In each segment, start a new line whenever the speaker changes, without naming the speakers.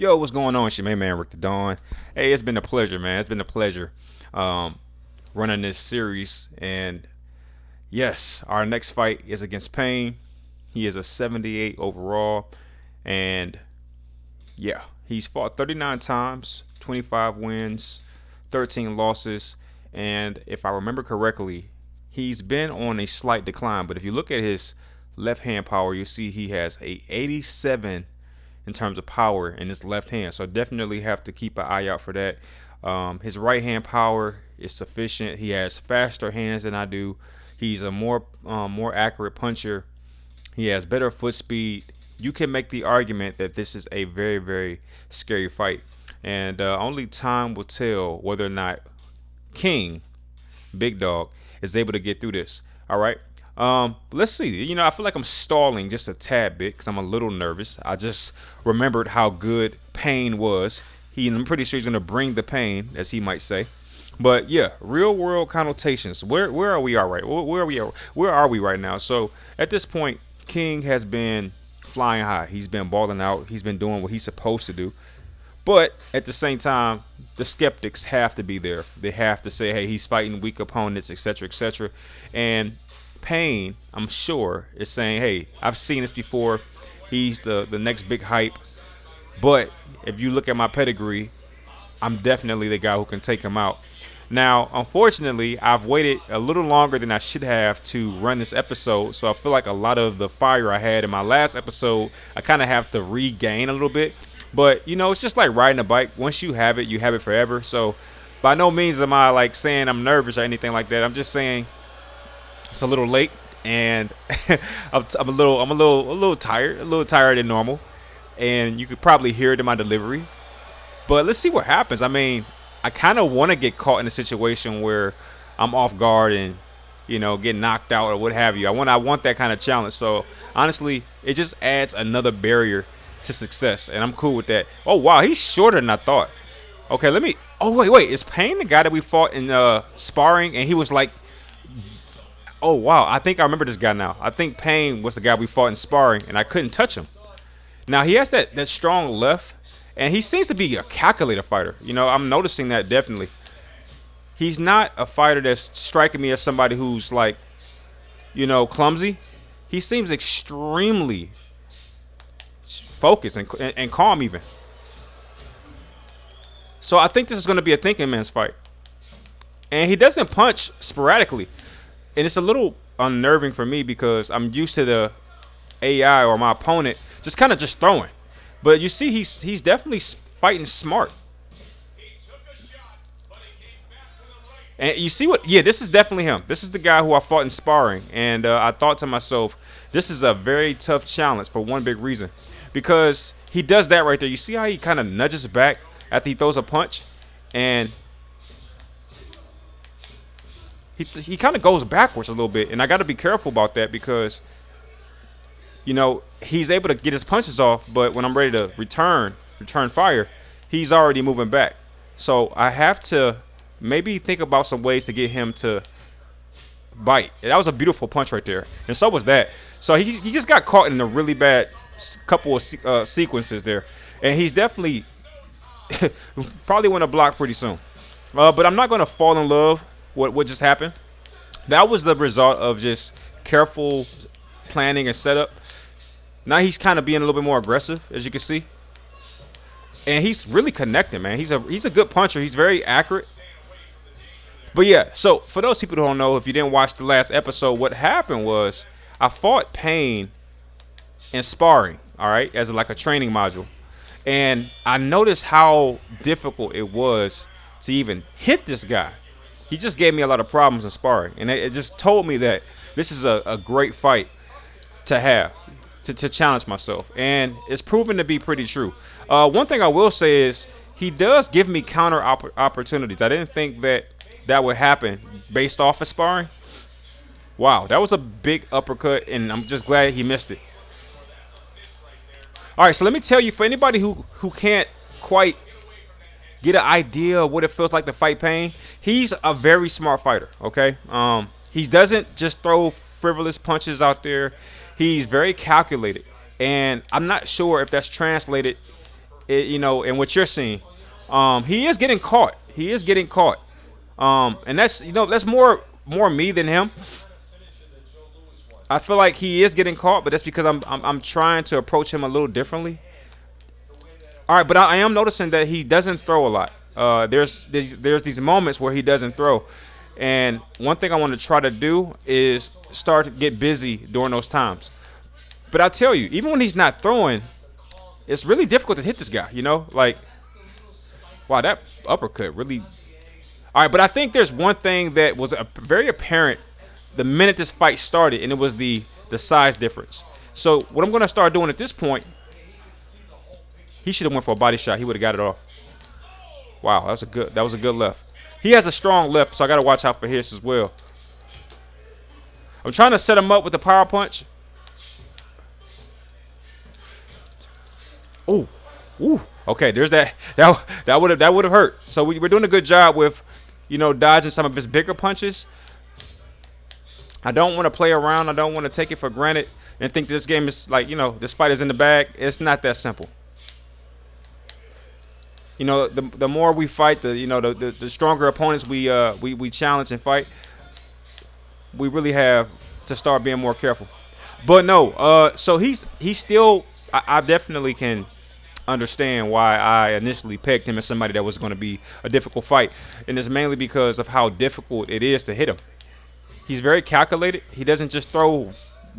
Yo, what's going on? It's your main man, Rick the Dawn. Hey, it's been a pleasure, man. It's been a pleasure um, running this series. And yes, our next fight is against Payne. He is a 78 overall. And yeah, he's fought 39 times, 25 wins, 13 losses. And if I remember correctly, he's been on a slight decline. But if you look at his left hand power, you'll see he has a 87 in terms of power in his left hand. So definitely have to keep an eye out for that. His right hand power is sufficient. He has faster hands than I do. He's a more accurate puncher. He has better foot speed. You can make the argument that this is a very scary fight, and only time will tell whether or not King Big Dog is able to get through this. All right. Let's see. I feel like I'm stalling just a tad bit because I'm a little nervous. I just remembered how good Payne was. I'm pretty sure he's gonna bring the pain, as he might say. But yeah, real world connotations. Where are we all right? Where are we right now? So at this point, King has been flying high. He's been balling out. He's been doing what he's supposed to do. But at the same time, the skeptics have to be there. They have to say, hey, he's fighting weak opponents, etc., etc. And Payne, I'm sure, is saying, hey, I've seen this before. He's the next big hype. But if you look at my pedigree, I'm definitely the guy who can take him out. Now, unfortunately, I've waited a little longer than I should have to run this episode, so I feel like a lot of the fire I had in my last episode, I kind of have to regain a little bit. But, it's just like riding a bike. Once you have it forever. So, by no means am I like saying I'm nervous or anything like that. I'm just saying it's a little late, and I'm a little tired than normal, and you could probably hear it in my delivery. But let's see what happens. I mean, I kind of want to get caught in a situation where I'm off guard and get knocked out or what have you. I want that kind of challenge. So honestly, it just adds another barrier to success, and I'm cool with that. Oh wow, he's shorter than I thought. Okay, let me. Oh wait, is Payne the guy that we fought in sparring, and he was like, oh wow, I think I remember this guy now. I think Payne was the guy we fought in sparring, and I couldn't touch him. Now he has that strong left. And he seems to be a calculator fighter. I'm noticing that definitely. He's not a fighter that's striking me as somebody who's like, clumsy. He seems extremely focused and calm even. So I think this is going to be a thinking man's fight. And he doesn't punch sporadically. And it's a little unnerving for me because I'm used to the AI or my opponent just throwing. But you see, he's definitely fighting smart. And you see what? Yeah, this is definitely him. This is the guy who I fought in sparring. And I thought to myself, this is a very tough challenge for one big reason. Because he does that right there. You see how he kind of nudges back after he throws a punch? And he kind of goes backwards a little bit. And I got to be careful about that because he's able to get his punches off, but when I'm ready to return fire, he's already moving back. So I have to maybe think about some ways to get him to bite. That was a beautiful punch right there, and so was that. So he just got caught in a really bad couple of sequences there, and he's definitely probably want to block pretty soon. But I'm not going to fall in love with what just happened. That was the result of just careful planning and setup. Now he's kind of being a little bit more aggressive, as you can see. And he's really connecting, man. He's a good puncher. He's very accurate. But yeah, so for those people who don't know, if you didn't watch the last episode, what happened was I fought Payne in sparring, all right, as like a training module. And I noticed how difficult it was to even hit this guy. He just gave me a lot of problems in sparring. And it just told me that this is a great fight to have. To challenge myself, and it's proven to be pretty true. One thing I will say is he does give me counter opportunities. I didn't think that would happen based off of sparring. Wow, that was a big uppercut, and I'm just glad he missed it. All right, so let me tell you, for anybody who can't quite get an idea of what it feels like to fight Payne, he's a very smart fighter, okay? He doesn't just throw frivolous punches out there. He's very calculated, and I'm not sure if that's translated and what you're seeing. He is getting caught. He is getting caught. And that's that's more me than him. I feel like he is getting caught, but that's because I'm trying to approach him a little differently. All right, but I am noticing that he doesn't throw a lot. There's these moments where he doesn't throw, and one thing I want to try to do is start to get busy during those times. But I tell you, even when he's not throwing, it's really difficult to hit this guy. Like, wow, that uppercut really. All right, but I think there's one thing that was very apparent the minute this fight started, and it was the size difference. So what I'm going to start doing at this point, he should have went for a body shot. He would have got it off. Wow, that was a good left. He has a strong left, so I got to watch out for his as well. I'm trying to set him up with the power punch. Oh, ooh. Okay, there's that. That would have hurt. So we're doing a good job with, dodging some of his bigger punches. I don't want to play around. I don't want to take it for granted and think this game is like, this fight is in the bag. It's not that simple. The more we fight, the stronger opponents we challenge and fight. We really have to start being more careful. But no, so he's still. I definitely can understand why I initially pegged him as somebody that was going to be a difficult fight, and it's mainly because of how difficult it is to hit him. He's very calculated. He doesn't just throw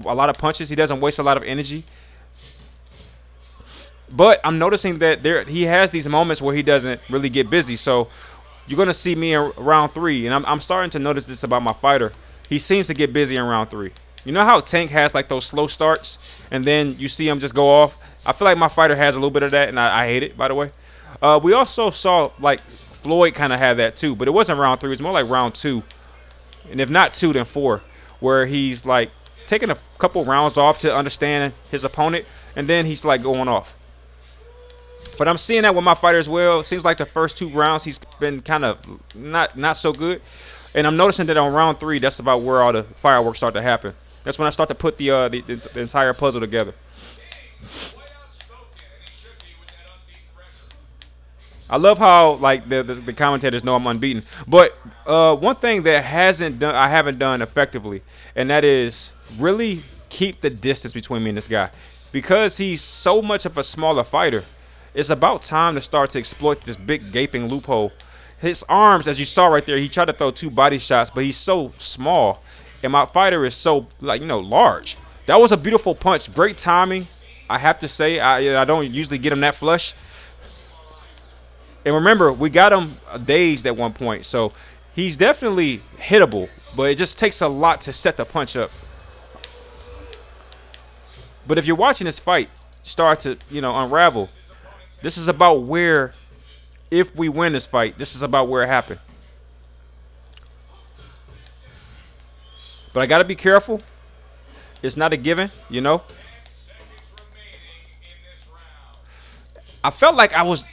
a lot of punches. He doesn't waste a lot of energy. But I'm noticing that he has these moments where he doesn't really get busy. So you're going to see me in round 3, and I'm starting to notice this about my fighter. He seems to get busy in round 3. You know how Tank has like those slow starts, and then you see him just go off? I feel like my fighter has a little bit of that, and I hate it, by the way. We also saw like Floyd kind of have that too, but it wasn't round 3. It was more like round 2. And if not 2, then 4, where he's like taking a couple rounds off to understand his opponent, and then he's like going off. But I'm seeing that with my fighter as well. It seems like the first 2 rounds he's been kind of not so good, and I'm noticing that on round 3, that's about where all the fireworks start to happen. That's when I start to put the entire puzzle together. I love how like the commentators know I'm unbeaten. But one thing that I haven't done effectively, and that is really keep the distance between me and this guy, because he's so much of a smaller fighter. It's about time to start to exploit this big gaping loophole. His arms, as you saw right there, he tried to throw 2 body shots, but he's so small, and my fighter is so large. That was a beautiful punch, great timing. I have to say, I don't usually get him that flush. And remember, we got him dazed at one point, so he's definitely hittable, but it just takes a lot to set the punch up. But if you're watching this fight start to, unravel, this is about where, if we win this fight, this is about where it happened. But I got to be careful. It's not a given, I felt like I was,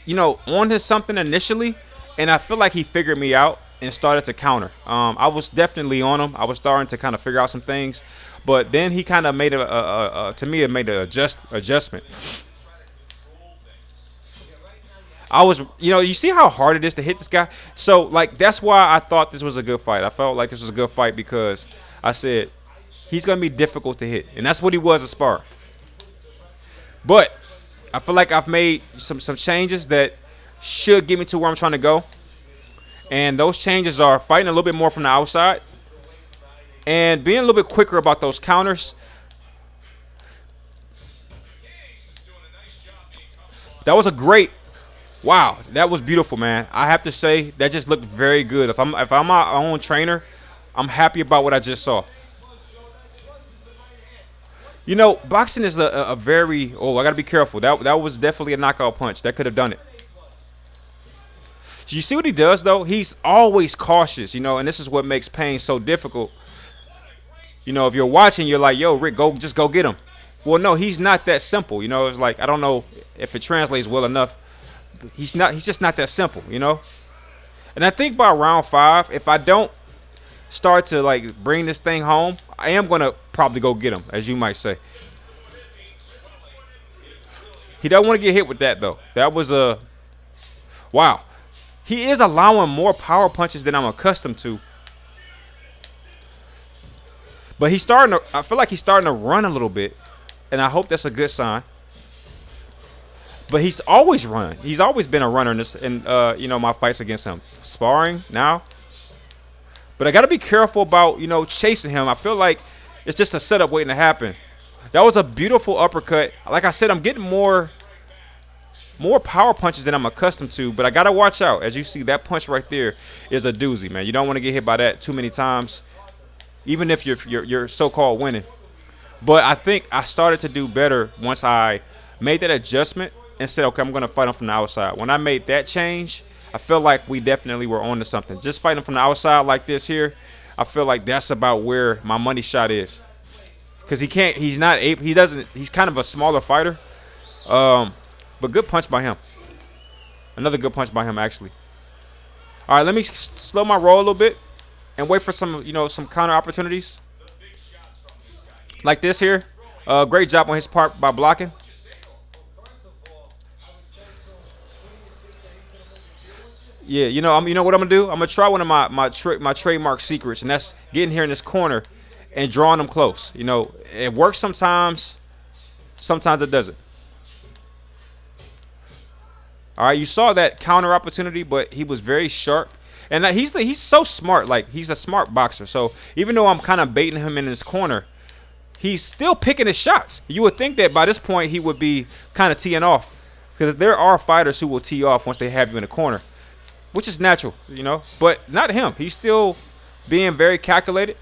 on to something initially, and I feel like he figured me out and started to counter. I was definitely on him. I was starting to kind of figure out some things, but then he kind of made to me, it made an adjustment. I was, you see how hard it is to hit this guy? So, like, that's why I thought this was a good fight. I felt like this was a good fight because I said he's going to be difficult to hit, and that's what he was at spar. But I feel like I've made some changes that should get me to where I'm trying to go. And those changes are fighting a little bit more from the outside and being a little bit quicker about those counters. That was a great, wow, that was beautiful, man. I have to say that just looked very good. If I'm my own trainer, I'm happy about what I just saw. Boxing is a very, I got to be careful. That was definitely a knockout punch. That could have done it. So you see what he does, though? He's always cautious, and this is what makes pain so difficult. If you're watching, you're like, yo, Rick, just go get him. Well, no, he's not that simple. It's like, I don't know if it translates well enough. He's just not that simple, And I think by round 5, if I don't start to like bring this thing home, I am gonna probably go get him, as you might say. He doesn't want to get hit with that though. That was a wow. He is allowing more power punches than I'm accustomed to. But he's starting to. I feel like he's starting to run a little bit, and I hope that's a good sign. But he's always run. He's always been a runner in this, in my fights against him. Sparring now. But I got to be careful about chasing him. I feel like it's just a setup waiting to happen. That was a beautiful uppercut. Like I said, I'm getting more power punches than I'm accustomed to, but I gotta watch out. As you see, that punch right there is a doozy, man. You don't want to get hit by that too many times, even if you're so-called winning. But I think I started to do better once I made that adjustment and said, okay, I'm gonna fight him from the outside. When I made that change, I feel like we definitely were on to something. Just fighting from the outside like this here, I feel like that's about where my money shot is. Because he's kind of a smaller fighter. But good punch by him. Another good punch by him, actually. All right, let me slow my roll a little bit and wait for some counter opportunities. Like this here. Great job on his part by blocking. Yeah, you know what I'm gonna do? I'm gonna try one of my trademark secrets, and that's getting here in this corner and drawing them close. It works sometimes. Sometimes it doesn't. All right, you saw that counter opportunity, but he was very sharp. And he's so smart. Like, he's a smart boxer. So even though I'm kind of baiting him in his corner, he's still picking his shots. You would think that by this point he would be kind of teeing off. Because there are fighters who will tee off once they have you in the corner, which is natural, But not him. He's still being very calculated.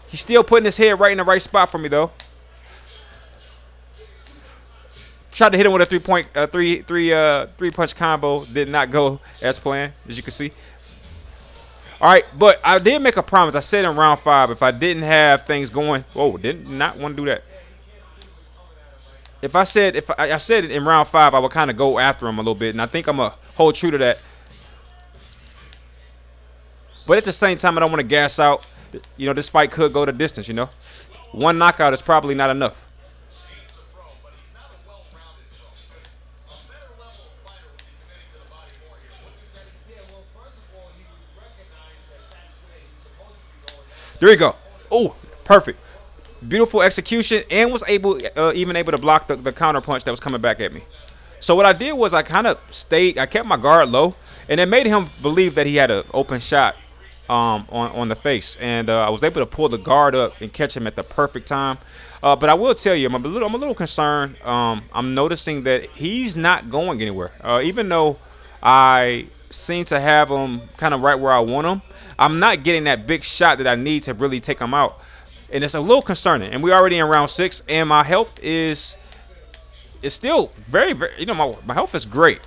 He's still putting his head right in the right spot for me, though. Tried to hit him with a three punch combo. Did not go as planned, as you can see. All right, but I did make a promise. I said in round 5, if I didn't have things going, did not want to do that. I said in round 5, I would kind of go after him a little bit, and I think I'm gonna hold true to that. But at the same time, I don't want to gas out. This fight could go the distance. One knockout is probably not enough. There you go. Oh, perfect. Beautiful execution, and was even able to block the counter punch that was coming back at me. So what I did was I kind of I kept my guard low, and it made him believe that he had an open shot on the face. And I was able to pull the guard up and catch him at the perfect time. But I will tell you, I'm a little concerned. I'm noticing that he's not going anywhere. Even though I seem to have him kind of right where I want him, I'm not getting that big shot that I need to really take him out. And it's a little concerning. And we're already in round 6, and my health is still very, very, my health is great,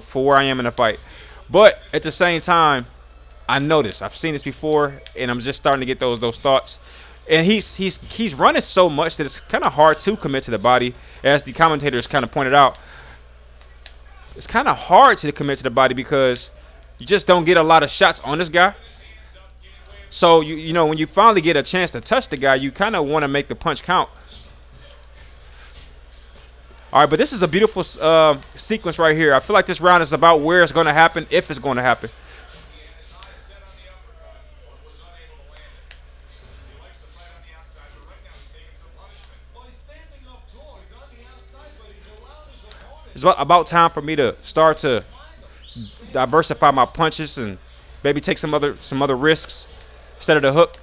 for where I am in the fight. But at the same time, I noticed, I've seen this before, and I'm just starting to get those thoughts. And he's running so much that it's kind of hard to commit to the body, as the commentators kind of pointed out. It's kind of hard to commit to the body because you just don't get a lot of shots on this guy. So, when you finally get a chance to touch the guy, you kind of want to make the punch count. All right, but this is a beautiful sequence right here. I feel like this round is about where it's going to happen, if it's going to happen. It's about time for me to start to diversify my punches and maybe take some other risks instead of the hook.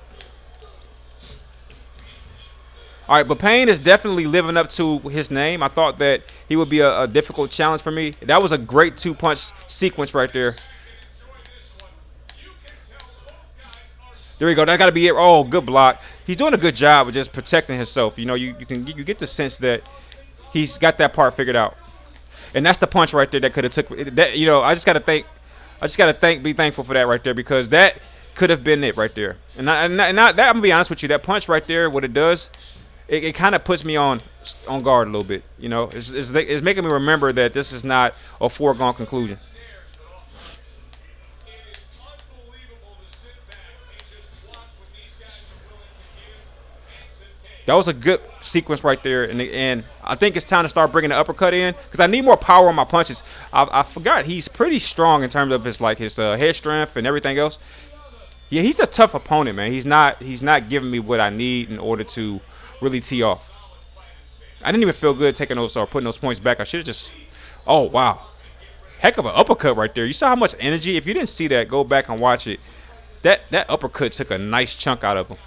All right, but Payne is definitely living up to his name. I thought that he would be a difficult challenge for me. That was a great 2-punch sequence right there. There we go. That got to be it. Oh, good block. He's doing a good job of just protecting himself. You get the sense that he's got that part figured out. And that's the punch right there that could have took that. I just gotta be thankful for that right there, because that could have been it right there. And that, I'm gonna be honest with you, that punch right there, what it does, it kind of puts me on guard a little bit. It's making me remember that this is not a foregone conclusion. That was a good sequence right there, and I think it's time to start bringing the uppercut in because I need more power on my punches. I forgot he's pretty strong in terms of his head strength and everything else. Yeah, he's a tough opponent, man. He's not giving me what I need in order to really tee off. I didn't even feel good taking those or putting those points back. I should have just. Oh wow, heck of an uppercut right there. You saw how much energy. If you didn't see that, go back and watch it. That uppercut took a nice chunk out of him.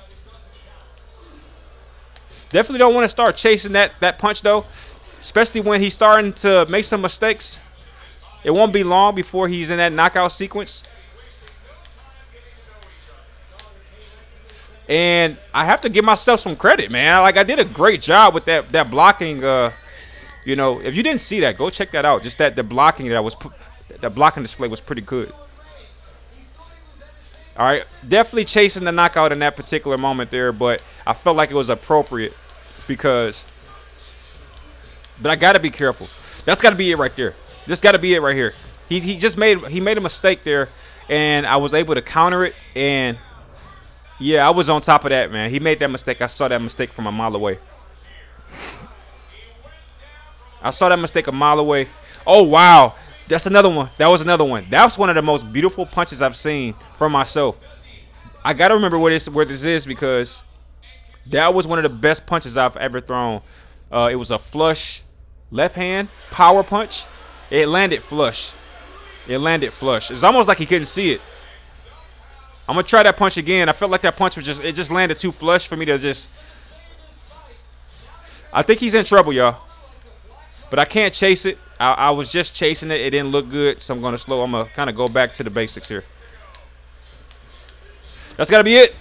Definitely don't want to start chasing that punch though, especially when he's starting to make some mistakes. It won't be long before he's in that knockout sequence. And I have to give myself some credit, man. Like I did a great job with that blocking. You know, if you didn't see that, go check that out. Just the blocking that blocking display was pretty good. All right, definitely chasing the knockout in that particular moment there, but I felt like it was appropriate because. But I gotta be careful. That's gotta be it right there. This gotta be it right here. He just made a mistake there, and I was able to counter it. And yeah, I was on top of that, man. He made that mistake. I saw that mistake from a mile away. I saw that mistake a mile away. Oh wow. That's another one. That was another one. That was one of the most beautiful punches I've seen from myself. I got to remember where this is because that was one of the best punches I've ever thrown. It was a flush left hand power punch. It landed flush. It landed flush. It's almost like he couldn't see it. I'm going to try that punch again. I felt like that punch was just landed too flush for me to just. I think he's in trouble, y'all. But I can't chase it. I was just chasing it. It didn't look good, so I'm going to kind of go back to the basics here. That's got to be it.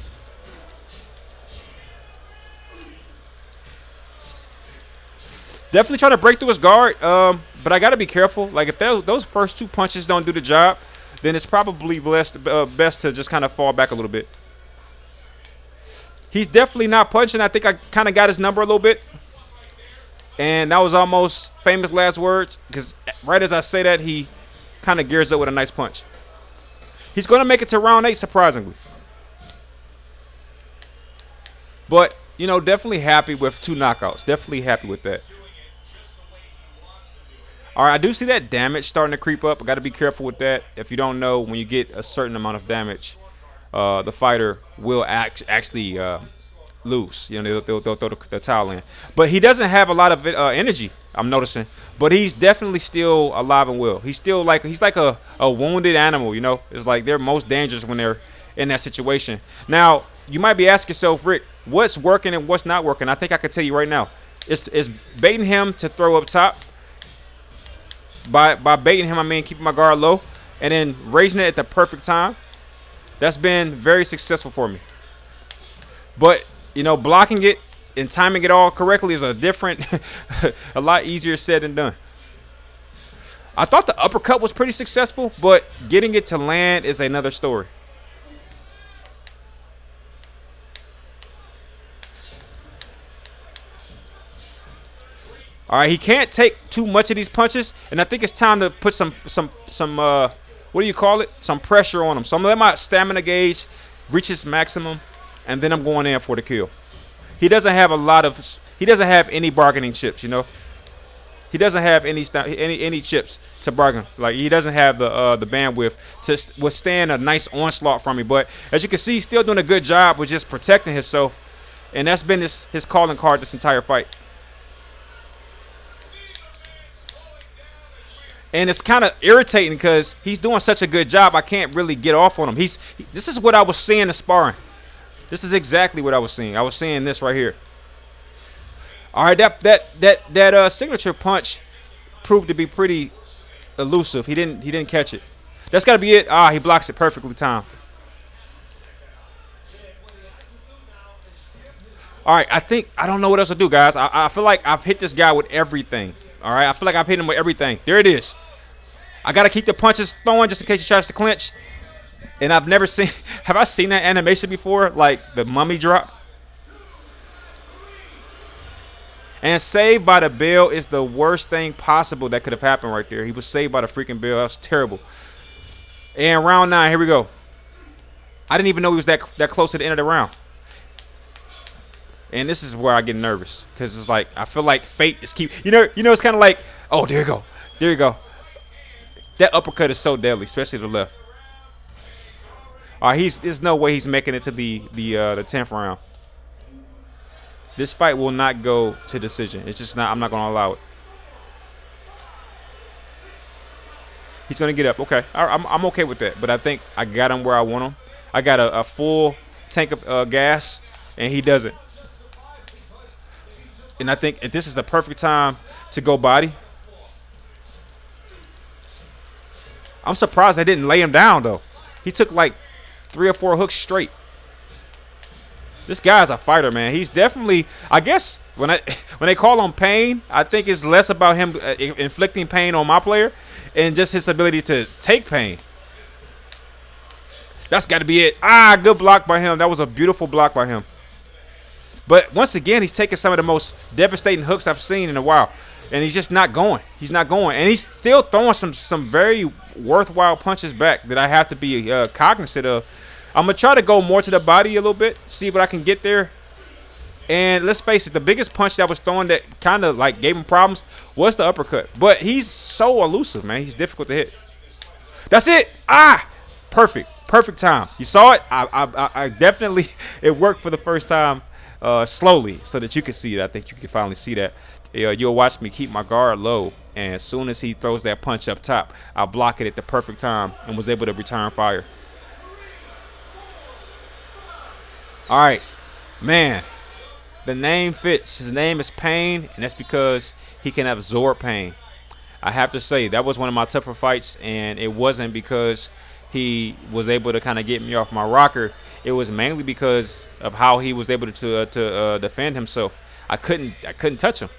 Definitely trying to break through his guard, but I got to be careful. Like, if those first two punches don't do the job, then it's probably best to just kind of fall back a little bit. He's definitely not punching. I think I kind of got his number a little bit. And that was almost famous last words because right as I say that, he kind of gears up with a nice punch. He's going to make it to round 8, surprisingly. But, you know, definitely happy with 2 knockouts. Definitely happy with that. All right, I do see that damage starting to creep up. I got to be careful with that. If you don't know, when you get a certain amount of damage, the fighter will actually lose. You know, they'll throw the towel in. But he doesn't have a lot of energy, I'm noticing. But he's definitely still alive and well. He's like a wounded animal, you know. It's like they're most dangerous when they're in that situation. Now, you might be asking yourself, Rick, what's working and what's not working? I think I can tell you right now. It's baiting him to throw up top. By baiting him, I mean keeping my guard low and then raising it at the perfect time. That's been very successful for me. But you know, blocking it and timing it all correctly is a lot easier said than done. I thought the uppercut was pretty successful, but getting it to land is another story. All right, he can't take too much of these punches, and I think it's time to put some what do you call it? Some pressure on him. So I'm gonna let my stamina gauge reach its maximum. And then I'm going in for the kill. He doesn't have any bargaining chips, you know. He doesn't have any chips to bargain. Like he doesn't have the bandwidth to withstand a nice onslaught from me. But as you can see, he's still doing a good job with just protecting himself, and that's been his calling card this entire fight. And it's kind of irritating because he's doing such a good job. I can't really get off on him. This is what I was seeing in sparring. This is exactly what I was seeing. I was seeing this right here. All right, that signature punch proved to be pretty elusive. He didn't catch it. That's got to be it. He blocks it perfectly timed. All right, I don't know what else to do, guys. I feel like I've hit this guy with everything. All right, I feel like I've hit him with everything. There it is. I got to keep the punches throwing just in case he tries to clinch. And I've never seen – have I seen that animation before, like the mummy drop? And saved by the bell is the worst thing possible that could have happened right there. He was saved by the freaking bell. That was terrible. And round 9, here we go. I didn't even know he was that close to the end of the round. And this is where I get nervous because it's like I feel like fate is keep. It's kind of like, oh, there you go, there you go. That uppercut is so deadly, especially the left. There's no way he's making it to the 10th round. This fight will not go to decision. It's just not. I'm not gonna allow it. He's gonna get up. Okay, I'm okay with that. But I think I got him where I want him. I got a full tank of gas, and he doesn't. And I think this is the perfect time to go body. I'm surprised I didn't lay him down though. He took like 3 or 4 hooks straight. This guy's a fighter, man. He's definitely. I guess when they call him Pain, I think it's less about him inflicting pain on my player, and just his ability to take pain. That's got to be it. Good block by him. That was a beautiful block by him. But once again, he's taking some of the most devastating hooks I've seen in a while. And he's just not going. He's not going. And he's still throwing some very worthwhile punches back that I have to be cognizant of. I'm going to try to go more to the body a little bit, see what I can get there. And let's face it, the biggest punch that was thrown that kind of like gave him problems was the uppercut. But he's so elusive, man. He's difficult to hit. That's it. Perfect. Perfect time. You saw it? I definitely, it worked for the first time. Slowly so that you can see it. I think you can finally see that. You'll watch me keep my guard low, and as soon as he throws that punch up top, I block it at the perfect time and was able to return fire. All right, man, the name fits. His name is Pain, and that's because he can absorb pain. I have to say that was one of my tougher fights, and it wasn't because he was able to kind of get me off my rocker. It was mainly because of how he was able to defend himself. I couldn't touch him.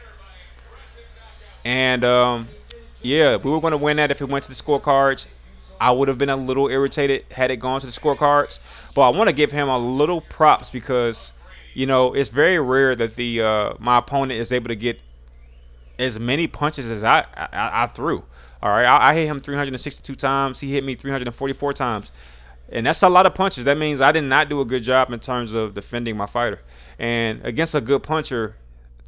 And yeah, we were going to win that if it went to the scorecards. I would have been a little irritated had it gone to the scorecards. But I want to give him a little props because, it's very rare that my opponent is able to get as many punches as I threw. All right, I hit him 362 times. He hit me 344 times. And that's a lot of punches. That means I did not do a good job in terms of defending my fighter. And against a good puncher,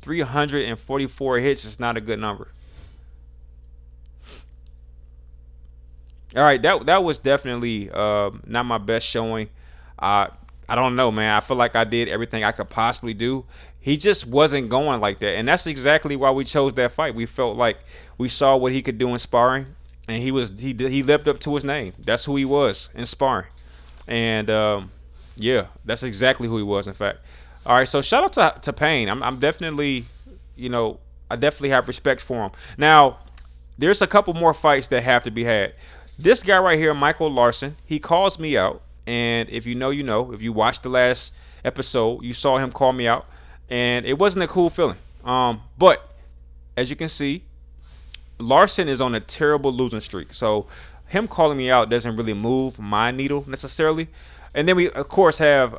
344 hits is not a good number. All right, that was definitely not my best showing. I don't know, man. I feel like I did everything I could possibly do. He just wasn't going like that. And that's exactly why we chose that fight. We felt like we saw what he could do in sparring. And he lived up to his name. That's who he was in sparring. And yeah, that's exactly who he was, in fact. All right, so shout out to Pain. I'm definitely, I definitely have respect for him. Now, there's a couple more fights that have to be had. This guy right here, Michael Larsen, he calls me out. And if you know, you know. If you watched the last episode, you saw him call me out. And it wasn't a cool feeling. But as you can see, Larsen is on a terrible losing streak. So him calling me out doesn't really move my needle necessarily. And then we, of course, have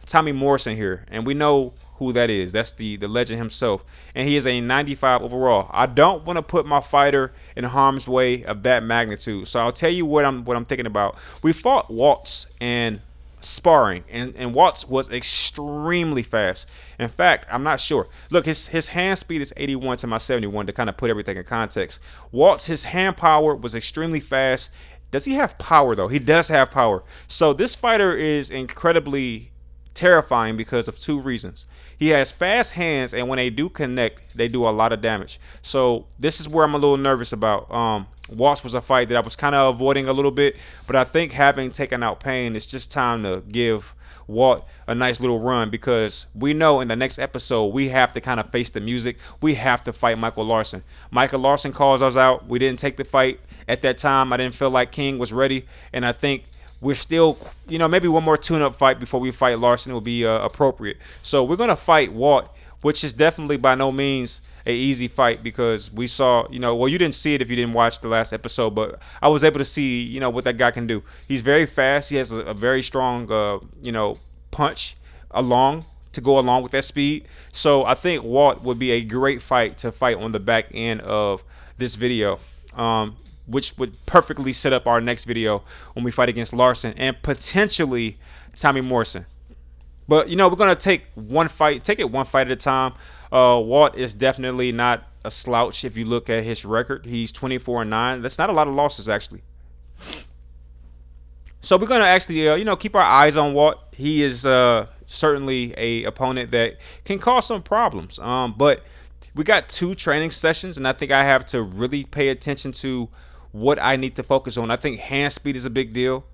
Tommy Morrison here. And we know who that is. That's the legend himself. And he is a 95 overall. I don't want to put my fighter in harm's way of that magnitude. So I'll tell you what I'm thinking about. We fought Waltz and sparring, and Waltz was extremely fast. In fact, I'm not sure. Look, his hand speed is 81 to my 71 to kind of put everything in context. Waltz, his hand power was extremely fast. Does he have power, though? He does have power. So this fighter is incredibly terrifying because of two reasons. He has fast hands, and when they do connect, they do a lot of damage. So this is where I'm a little nervous about. Waltz was a fight that I was kind of avoiding a little bit, but I think having taken out Pain, it's just time to give Walt a nice little run, because we know in the next episode we have to kind of face the music. We have to fight Michael Larsen. Michael Larsen calls us out. We didn't take the fight at that time. I didn't feel like King was ready, and I think we're still, maybe one more tune-up fight before we fight Larsen will be appropriate. So we're going to fight Walt, which is definitely by no means a easy fight, because we saw, well, you didn't see it if you didn't watch the last episode, but I was able to see, what that guy can do. He's very fast. He has a very strong, punch to go along with that speed. So I think Walt would be a great fight to fight on the back end of this video. Which would perfectly set up our next video when we fight against Larsen and potentially Tommy Morrison. But we're gonna take it one fight at a time. Walt is definitely not a slouch. If you look at his record, he's 24-9. That's not a lot of losses actually. So we're gonna actually, keep our eyes on Walt. He is certainly a opponent that can cause some problems. But we got two training sessions, and I think I have to really pay attention to what I need to focus on. I think hand speed is a big deal.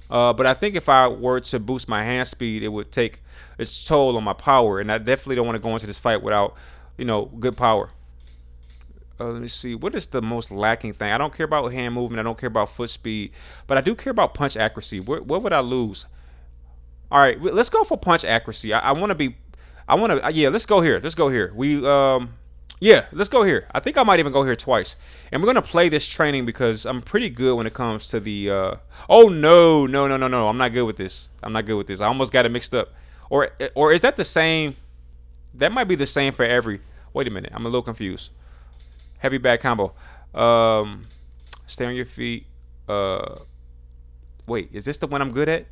But I think if I were to boost my hand speed, it would take its toll on my power, and I definitely don't want to go into this fight without, good power. Let me see. What is the most lacking thing? I don't care about hand movement. I don't care about foot speed, but I do care about punch accuracy. What would I lose? All right, let's go for punch accuracy. I want to be. I want to. Yeah, let's go here. Let's go here. Yeah, let's go here. I think I might even go here twice, and we're gonna play this training because I'm pretty good when it comes to the. Oh no, no, no, no, no! I'm not good with this. I'm not good with this. I almost got it mixed up. Or is that the same? That might be the same for every. Wait a minute. I'm a little confused. Heavy back combo. Um, Stay on your feet. Uh, Wait, is this the one I'm good at?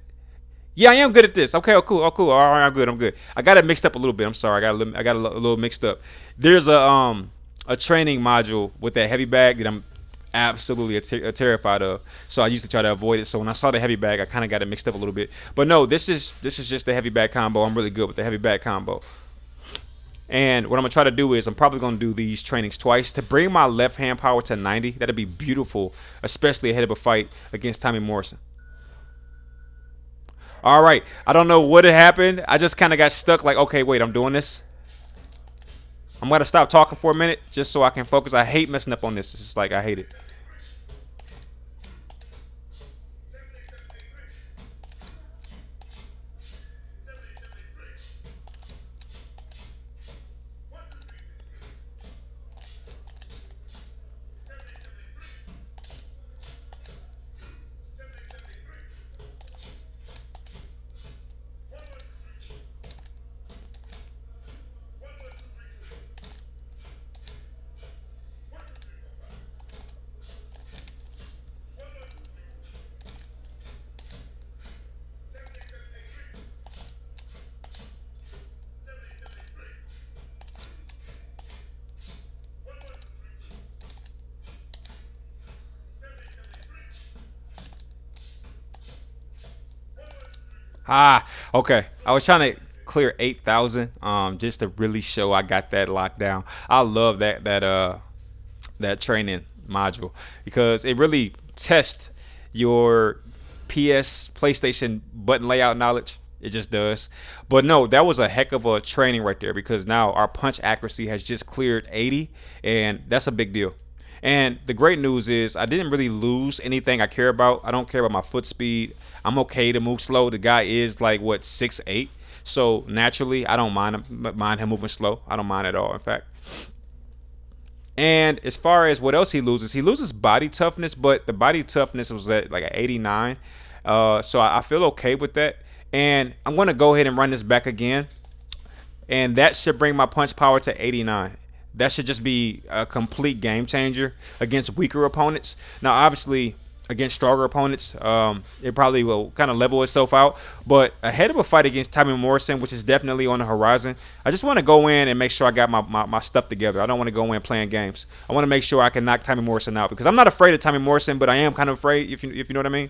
Yeah, I am good at this. Okay, oh cool, oh cool. All right, I'm good. I'm good. I got it mixed up a little bit. I'm sorry. I got a little mixed up. There's a training module with that heavy bag that I'm absolutely terrified of. So I used to try to avoid it. So when I saw the heavy bag, I kind of got it mixed up a little bit. But no, this is just the heavy bag combo. I'm really good with the heavy bag combo. And what I'm gonna try to do is I'm probably gonna do these trainings twice to bring my left hand power to 90. That'd be beautiful, especially ahead of a fight against Tommy Morrison. All right, I don't know what had happened. I just kind of got stuck. Like, okay, wait, I'm doing this. I'm gonna stop talking for a minute just so I can focus. I hate messing up on this. It's just like I hate it. Ah, okay. I was trying to clear 8,000 just to really show I got that locked down. I love that training module because it really tests your PS PlayStation button layout knowledge. It just does. But no, that was a heck of a training right there because now our punch accuracy has just cleared 80, and that's a big deal. And the great news is I didn't really lose anything I care about. I don't care about my foot speed. I'm okay to move slow. The guy is like what 6'8", so naturally I don't mind him moving slow. I don't mind at all. In fact. And as far as what else he loses body toughness, but the body toughness was at like an 89. So I feel okay with that. And I'm going to go ahead and run this back again. And that should bring my punch power to 89. That should just be a complete game changer against weaker opponents. Now, obviously, against stronger opponents, it probably will kind of level itself out. But ahead of a fight against Tommy Morrison, which is definitely on the horizon, I just want to go in and make sure I got my stuff together. I don't want to go in playing games. I want to make sure I can knock Tommy Morrison out because I'm not afraid of Tommy Morrison, but I am kind of afraid, if you know what I mean.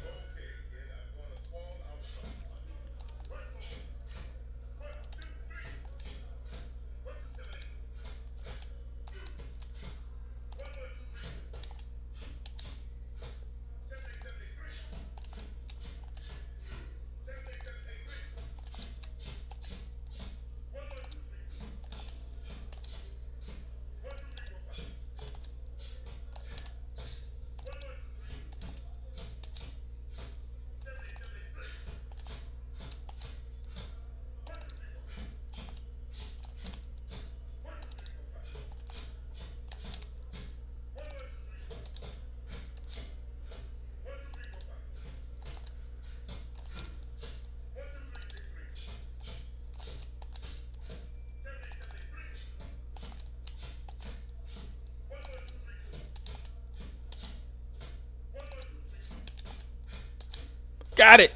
Got it.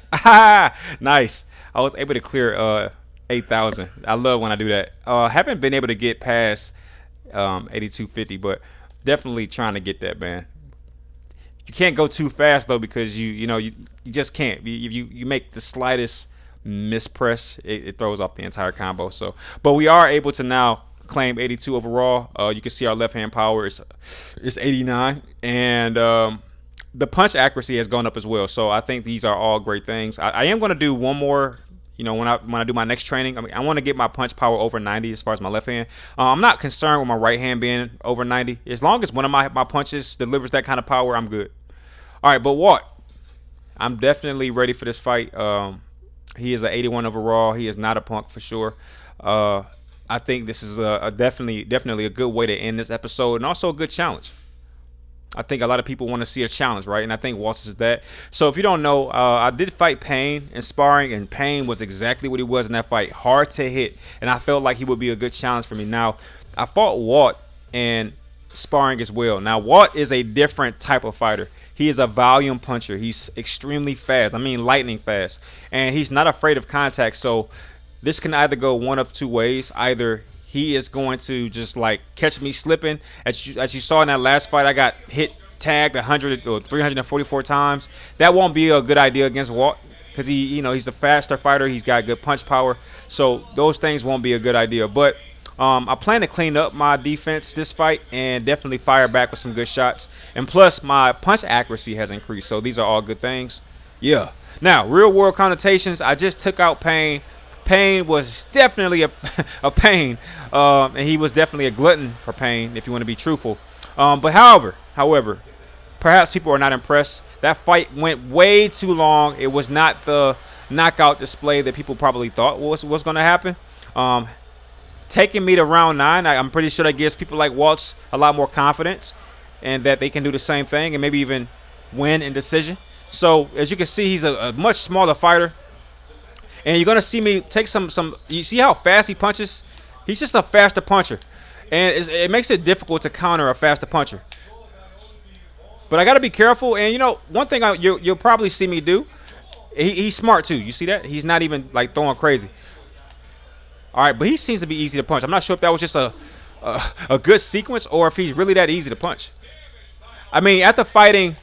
Nice. I was able to clear 8,000. I love when I do that. Haven't been able to get past 8250, but definitely trying to get that, man. You can't go too fast though because you just can't. You make the slightest mispress, it throws off the entire combo. So, but we are able to now claim 82 overall. You can see our left hand power is 89, and the punch accuracy has gone up as well. So I think these are all great things. I am going to do one more. When I do my next training, I want to get my punch power over 90 as far as my left hand. I'm not concerned with my right hand being over 90. As long as one of my punches delivers that kind of power, I'm good. All right, but Walt, I'm definitely ready for this fight. He is an 81 overall. He is not a punk for sure. I think this is a definitely a good way to end this episode, and also a good challenge. I think a lot of people want to see a challenge, right? And I think Waltz is that. So if you don't know, I did fight Payne in sparring, and Payne was exactly what he was in that fight. Hard to hit, and I felt like he would be a good challenge for me. Now, I fought Walt in sparring as well. Now, Walt is a different type of fighter. He is a volume puncher. He's extremely fast. I mean, lightning fast. And he's not afraid of contact. So this can either go one of two ways. Either he is going to just like catch me slipping. As you saw in that last fight, I got hit, tagged 100 or 344 times. That won't be a good idea against Walt because he's a faster fighter. He's got good punch power. So those things won't be a good idea. But I plan to clean up my defense this fight and definitely fire back with some good shots. And plus, my punch accuracy has increased. So these are all good things. Yeah. Now, real world connotations. I just took out Payne. Payne was definitely a pain, and he was definitely a glutton for pain, if you want to be truthful. But however, perhaps people are not impressed. That fight went way too long. It was not the knockout display that people probably thought was going to happen. Taking me to round 9, I'm pretty sure that gives people like Waltz a lot more confidence, and that they can do the same thing and maybe even win in decision. So as you can see, he's a much smaller fighter. And you're going to see me take some. You see how fast he punches? He's just a faster puncher. And it makes it difficult to counter a faster puncher. But I got to be careful. And, one thing you'll probably see me do, he's smart too. You see that? He's not even like throwing crazy. All right, but he seems to be easy to punch. I'm not sure if that was just a good sequence or if he's really that easy to punch. I mean, after fighting.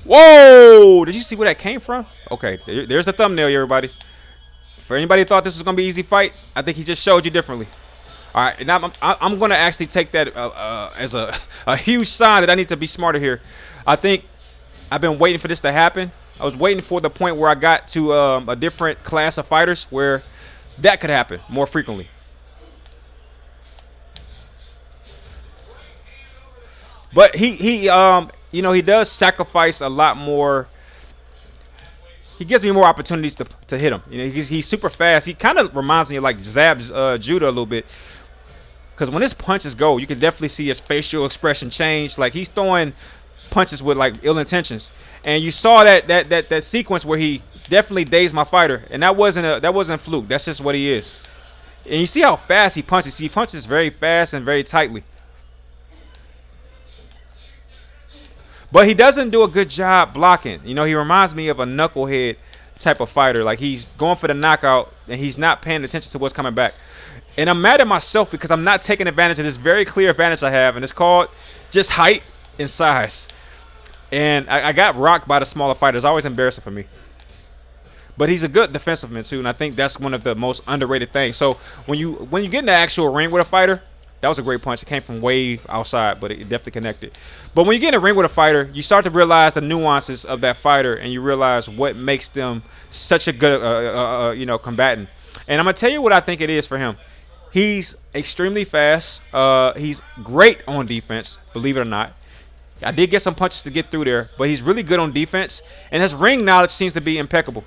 Whoa! Did you see where that came from? Okay, there's the thumbnail, everybody. For anybody who thought this was going to be an easy fight, I think he just showed you differently. All right, and I'm going to actually take that as a huge sign that I need to be smarter here. I think I've been waiting for this to happen. I was waiting for the point where I got to a different class of fighters where that could happen more frequently. But he does sacrifice a lot more. He gives me more opportunities to hit him. He's super fast. He kind of reminds me of like Zab's Judah a little bit. Because when his punches go, you can definitely see his facial expression change. Like he's throwing punches with like ill intentions. And you saw that sequence where he definitely dazed my fighter, and that wasn't fluke. That's just what he is. And you see how fast he punches. He punches very fast and very tightly. But he doesn't do a good job blocking. He reminds me of a knucklehead type of fighter. Like he's going for the knockout and he's not paying attention to what's coming back. And I'm mad at myself because I'm not taking advantage of this very clear advantage I have, and it's called just height and size. And I got rocked by the smaller fighters. It's always embarrassing for me. But he's a good defensive man too, and I think that's one of the most underrated things. So when you get in the actual ring with a fighter, that was a great punch. It came from way outside, but it definitely connected. But when you get in a ring with a fighter, you start to realize the nuances of that fighter, and you realize what makes them such a good, combatant. And I'm gonna tell you what I think it is for him. He's extremely fast. He's great on defense, believe it or not. I did get some punches to get through there, but he's really good on defense, and his ring knowledge seems to be impeccable.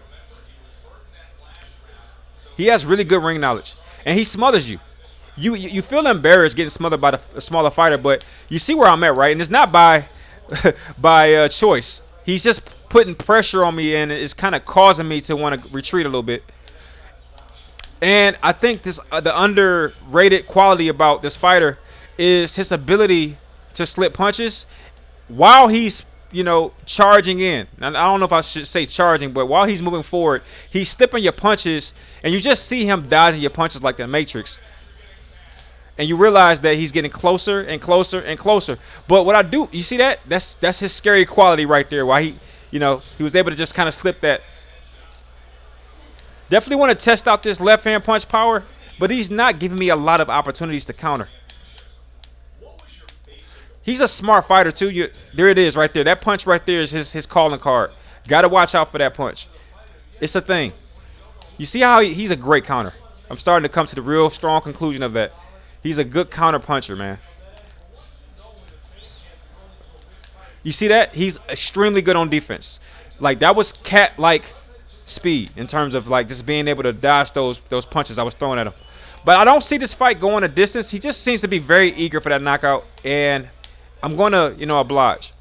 He has really good ring knowledge, and he smothers you. You feel embarrassed getting smothered by a smaller fighter, but you see where I'm at, right? And it's not by choice. He's just putting pressure on me, and it's kind of causing me to want to retreat a little bit. And I think the underrated quality about this fighter is his ability to slip punches while he's charging in. Now, I don't know if I should say charging, but while he's moving forward, he's slipping your punches, and you just see him dodging your punches like the Matrix. And you realize that he's getting closer and closer and closer. But what I do, you see that? That's his scary quality right there. Why he was able to just kind of slip that. Definitely want to test out this left hand punch power, but he's not giving me a lot of opportunities to counter. He's a smart fighter too. There it is right there. That punch right there is his calling card. Got to watch out for that punch. It's a thing. You see how he's a great counter. I'm starting to come to the real strong conclusion of that. He's a good counter puncher, man. You see that? He's extremely good on defense. Like, that was cat-like speed in terms of, like, just being able to dodge those punches I was throwing at him. But I don't see this fight going a distance. He just seems to be very eager for that knockout, and I'm going to, oblige.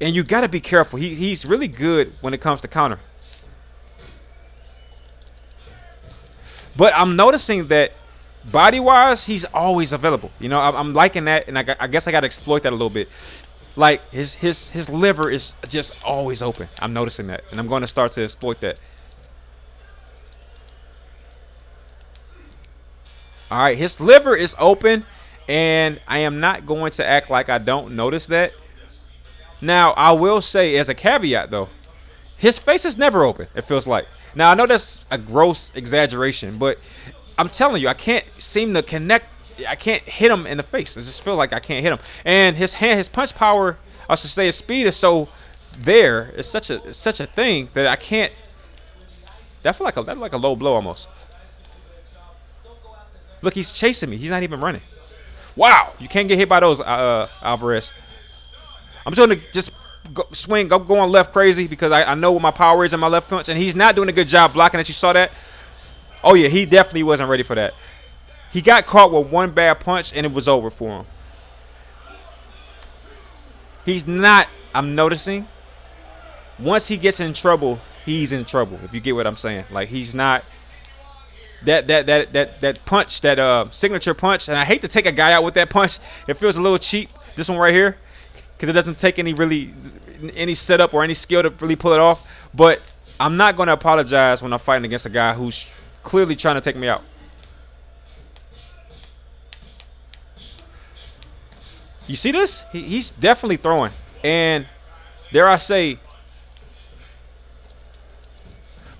And you got to be careful. He's really good when it comes to counter. But I'm noticing that body-wise, he's always available. I'm liking that, and I guess I got to exploit that a little bit. Like, his liver is just always open. I'm noticing that, and I'm going to start to exploit that. All right, his liver is open, and I am not going to act like I don't notice that. Now, I will say, as a caveat, though, his face is never open, it feels like. Now, I know that's a gross exaggeration, but I'm telling you, I can't seem to connect. I can't hit him in the face. I just feel like I can't hit him. And his punch power, I should say his speed is so there. It's such a thing that I can't. That feel like a low blow almost. Look, he's chasing me. He's not even running. Wow, you can't get hit by those, Alvarez. I'm just going to swing, going left crazy because I know what my power is in my left punch, and he's not doing a good job blocking it. You saw that? Oh, yeah, he definitely wasn't ready for that. He got caught with one bad punch, and it was over for him. He's not, I'm noticing, once he gets in trouble, he's in trouble, if you get what I'm saying. Like, he's not, that punch, that signature punch, and I hate to take a guy out with that punch. It feels a little cheap, this one right here, because it doesn't take any setup or any skill to really pull it off. But I'm not going to apologize when I'm fighting against a guy who's clearly trying to take me out. You see this? He's definitely throwing. And dare I say,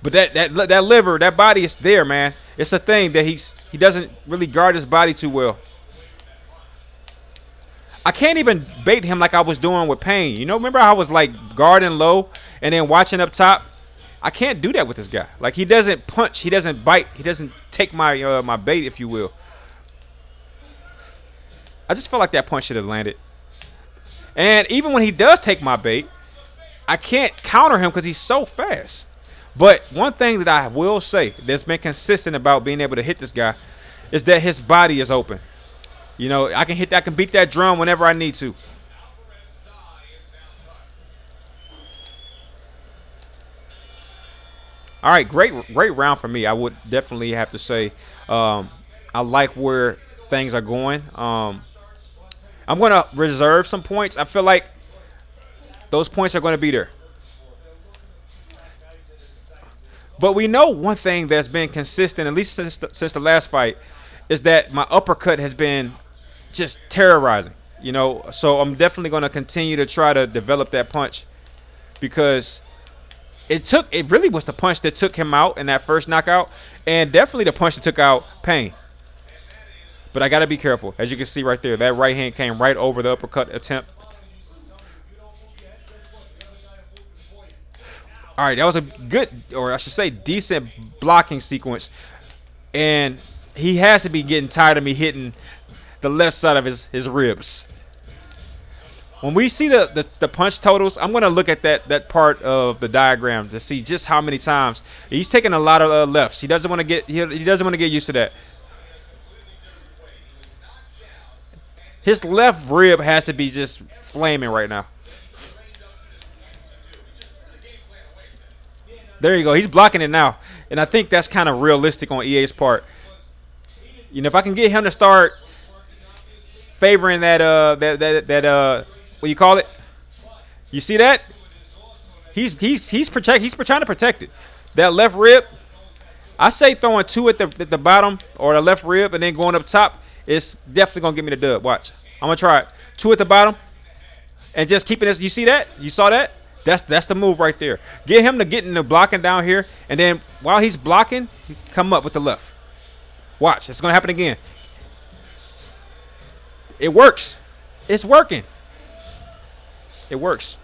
but that liver, that body is there, man. It's a thing that he doesn't really guard his body too well. I can't even bait him like I was doing with Payne. Remember how I was like guarding low and then watching up top? I can't do that with this guy. Like, he doesn't punch, he doesn't bite, he doesn't take my my bait, if you will. I just felt like that punch should have landed. And even when he does take my bait, I can't counter him because he's so fast. But one thing that I will say that's been consistent about being able to hit this guy is that his body is open. I can beat that drum whenever I need to. All right, great round for me. I would definitely have to say I like where things are going. I'm going to reserve some points. I feel like those points are going to be there. But we know one thing that's been consistent, at least since the last fight, is that my uppercut has been just terrorizing. So I'm definitely going to continue to try to develop that punch because it really was the punch that took him out in that first knockout, and definitely the punch that took out Payne. But I got to be careful. As you can see right there, that right hand came right over the uppercut attempt. All right, that was a good, or I should say decent blocking sequence. And he has to be getting tired of me hitting the left side of his ribs. When we see the punch totals, I'm going to look at that part of the diagram to see just how many times. He's taking a lot of lefts. He doesn't want to get used to that. His left rib has to be just flaming right now. There you go. He's blocking it now. And I think that's kind of realistic on EA's part. If I can get him to start favoring that what you call it? You see that? He's trying to protect it. That left rib, I say throwing two at the bottom or the left rib and then going up top, it's definitely gonna give me the dub. Watch. I'm gonna try it. Two at the bottom and just keeping this. You see that? You saw that? That's the move right there. Get him to get in the blocking down here, and then while he's blocking, come up with the left. Watch. It's gonna happen again. It works. It's working. It works.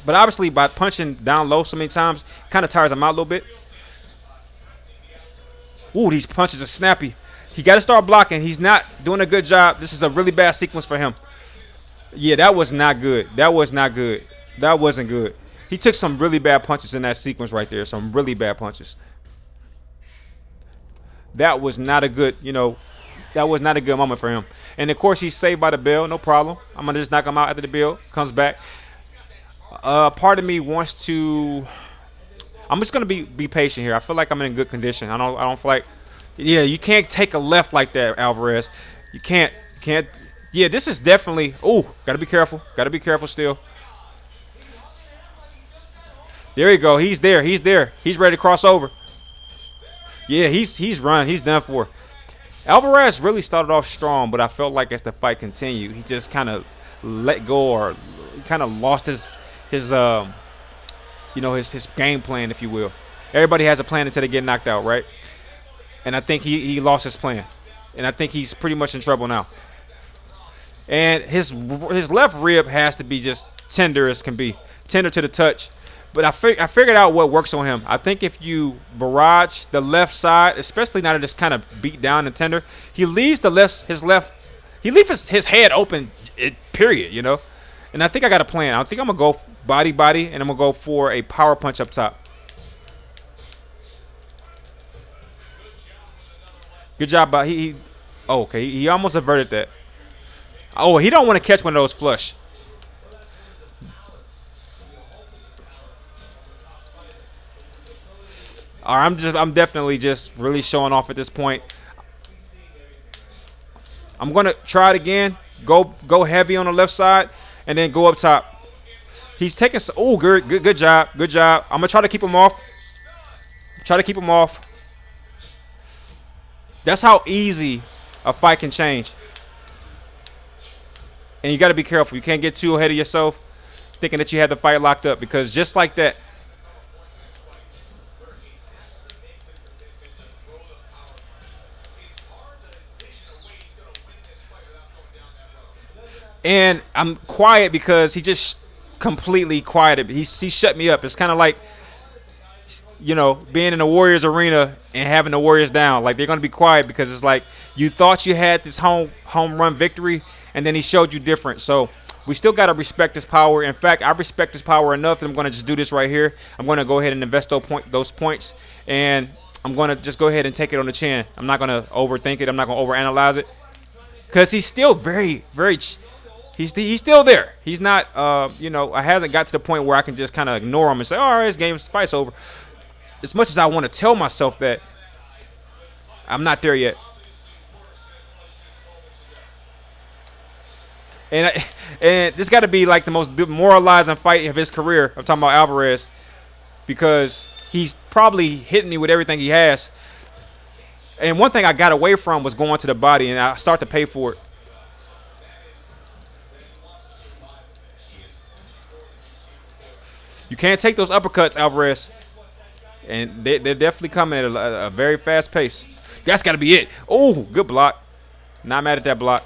But obviously, by punching down low so many times, kind of tires him out a little bit. Ooh, these punches are snappy. He got to start blocking. He's not doing a good job. This is a really bad sequence for him. Yeah, that was not good. That was not good. That wasn't good. He took some really bad punches in that sequence right there. Some really bad punches. That was not a good, that was not a good moment for him. And, of course, he's saved by the bell. No problem. I'm going to just knock him out after the bell. Comes back. Part of me wants to – I'm just going to be patient here. I feel like I'm in good condition. I don't feel like – yeah, you can't take a left like that, Alvarez. You can't – yeah, this is definitely – ooh, got to be careful. Got to be careful still. There you go. He's there. He's there. He's ready to cross over. Yeah, he's run. He's done for. Alvarez really started off strong, but I felt like as the fight continued, he just kind of let go or kind of lost his game plan, if you will. Everybody has a plan until they get knocked out, right? And I think he lost his plan. And I think he's pretty much in trouble now. And his left rib has to be just tender as can be. Tender to the touch. But I figured out what works on him. I think if you barrage the left side, especially now that it's kind of beat down and tender, he leaves his head open, period, And I think I got a plan. I think I'm going to go body, and I'm going to go for a power punch up top. Good job, but he almost averted that. Oh, he don't want to catch one of those flush. All right, I'm definitely just really showing off at this point. I'm gonna try it again. Go heavy on the left side, and then go up top. He's taking. Oh, good job. Good job. I'm gonna try to keep him off. That's how easy a fight can change. And you got to be careful. You can't get too ahead of yourself, thinking that you have the fight locked up, because just like that. And I'm quiet because he just completely quieted me. He shut me up. It's kind of like, being in the Warriors arena and having the Warriors down. Like, they're going to be quiet because it's like you thought you had this home run victory, and then he showed you different. So we still got to respect his power. In fact, I respect his power enough that I'm going to just do this right here. I'm going to go ahead and invest those points, and I'm going to just go ahead and take it on the chin. I'm not going to overthink it. I'm not going to overanalyze it because he's still very, very He's still there. He's not, I hasn't got to the point where I can just kind of ignore him and say, all right, this fight's over. As much as I want to tell myself that, I'm not there yet. And this got to be like the most demoralizing fight of his career. I'm talking about Alvarez, because he's probably hitting me with everything he has. And one thing I got away from was going to the body, and I start to pay for it. You can't take those uppercuts, Alvarez. And they're definitely coming at a very fast pace. That's got to be it. Oh, good block. Not mad at that block.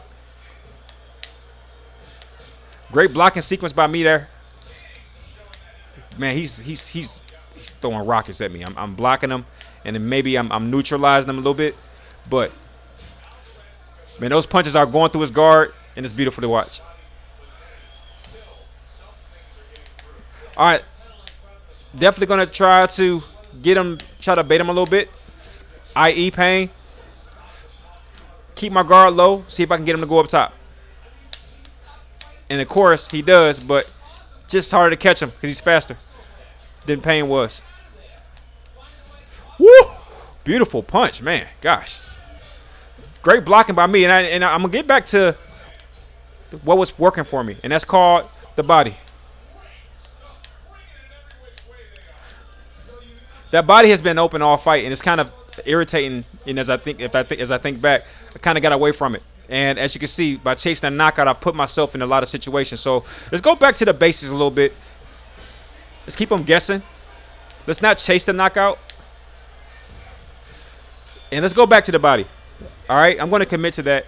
Great blocking sequence by me there. Man, he's throwing rockets at me. I'm blocking him, and then maybe I'm neutralizing him a little bit. But, man, those punches are going through his guard, and it's beautiful to watch. All right. Definitely going to try to try to bait him a little bit, i.e. pain. Keep my guard low, see if I can get him to go up top. And, of course, he does, but just harder to catch him because he's faster than Payne was. Woo! Beautiful punch, man. Gosh. Great blocking by me. And I'm going to get back to what was working for me, and that's called the body. That body has been open all fight, and it's kind of irritating. And as I think back, I kind of got away from it. And as you can see, by chasing a knockout, I've put myself in a lot of situations. So let's go back to the basics a little bit. Let's keep them guessing. Let's not chase the knockout. And let's go back to the body. All right, I'm going to commit to that.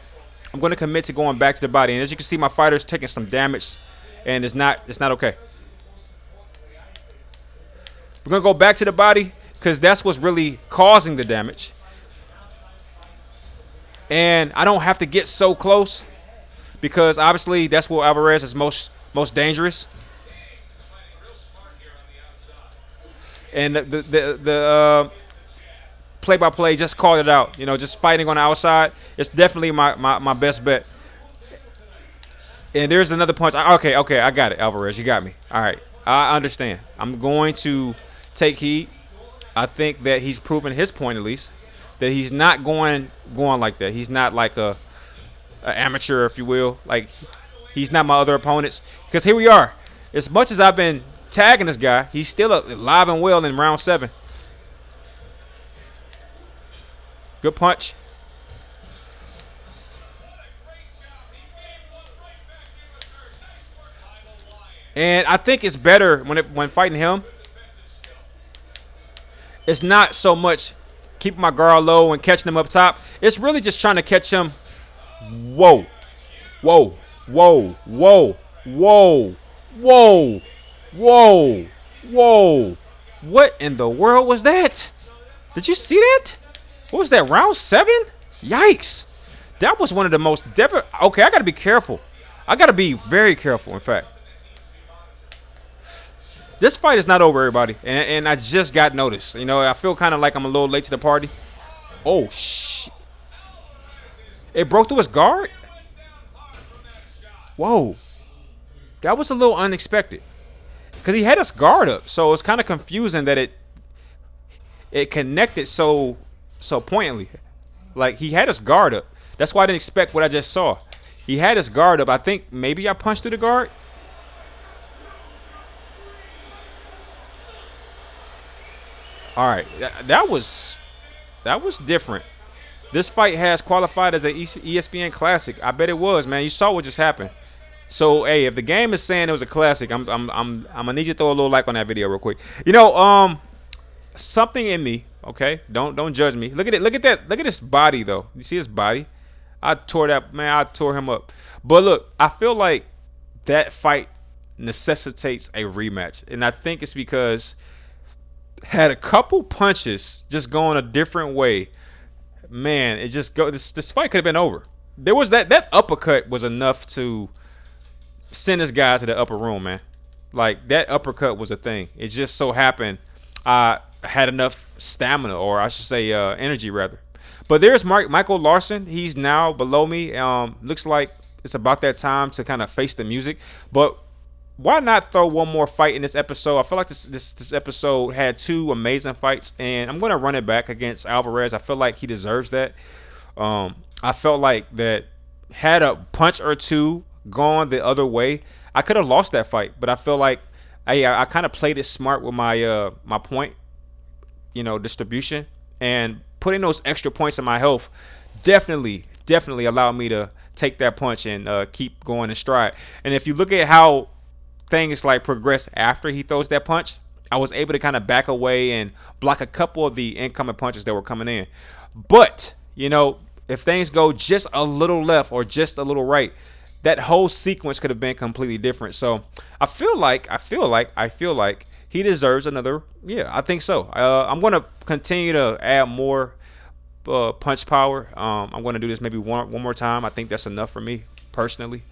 I'm going to commit to going back to the body. And as you can see, my fighter's taking some damage, and it's not okay. We're going to go back to the body because that's what's really causing the damage. And I don't have to get so close because obviously that's where Alvarez is most dangerous. And the play-by-play just called it out. You know, just fighting on the outside. It's definitely my best bet. And there's another punch. Okay, I got it, Alvarez. You got me. All right, I understand. I'm going to take heed. I think that he's proven his point at least that he's not going like that. He's not like a amateur, if you will. Like he's not my other opponents. Because here we are. As much as I've been tagging this guy, he's still alive and well in round 7. Good punch. And I think it's better when fighting him. It's not so much keeping my guard low and catching him up top. It's really just trying to catch him. Whoa. Whoa. Whoa. Whoa. Whoa. Whoa. Whoa. Whoa. What in the world was that? Did you see that? What was that, round 7? Yikes. That was one of the most okay, I got to be careful. I got to be very careful, in fact. This fight is not over, everybody. And I just got noticed. You know, I feel kind of like I'm a little late to the party. Oh, shit. It broke through his guard? Whoa. That was a little unexpected. Because he had his guard up. So it's kind of confusing that it connected so poignantly. Like, he had his guard up. That's why I didn't expect what I just saw. He had his guard up. I think maybe I punched through the guard. All right, that was different. This fight has qualified as an ESPN classic. I bet it was, man. You saw what just happened. So, hey, if the game is saying it was a classic, I'm gonna need you to throw a little like on that video real quick. You know, something in me. Okay, don't judge me. Look at that. Look at his body though. You see his body? I tore him up. But look, I feel like that fight necessitates a rematch, and I think it's because had a couple punches just going a different way, man, it just go. This fight could have been over. There was that uppercut was enough to send this guy to the upper room, man. Like that uppercut was a thing. It just so happened I had enough stamina, or I should say energy rather. But there's Michael Larsen. He's now below me. Looks like it's about that time to kind of face the music. But why not throw one more fight in this episode? I feel like this episode had 2 amazing fights, and I'm going to run it back against Alvarez. I feel like he deserves that. I felt like that had a punch or 2 gone the other way, I could have lost that fight. But I feel like I kind of played it smart with my my point, distribution, and putting those extra points in my health definitely allowed me to take that punch and keep going in stride. And if you look at how things like progress after he throws that punch, I was able to kind of back away and block a couple of the incoming punches that were coming in. But if things go just a little left or just a little right, that whole sequence could have been completely different. So I feel like he deserves another. Yeah, I think so. I'm going to continue to add more punch power. I'm going to do this maybe one more time. I think that's enough for me personally,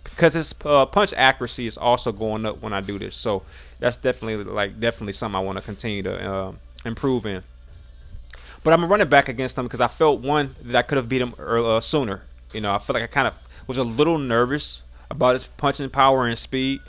because his punch accuracy is also going up when I do this. So that's definitely something I want to continue to improve in. But I'm gonna run it back against him because I felt that I could have beat him sooner. I feel like I kind of was a little nervous about his punching power and speed.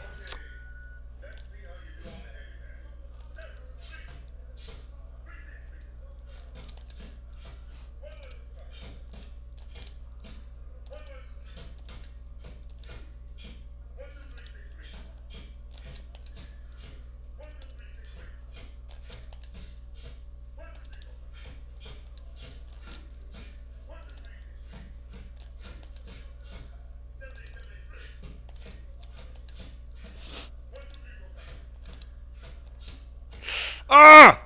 Ah!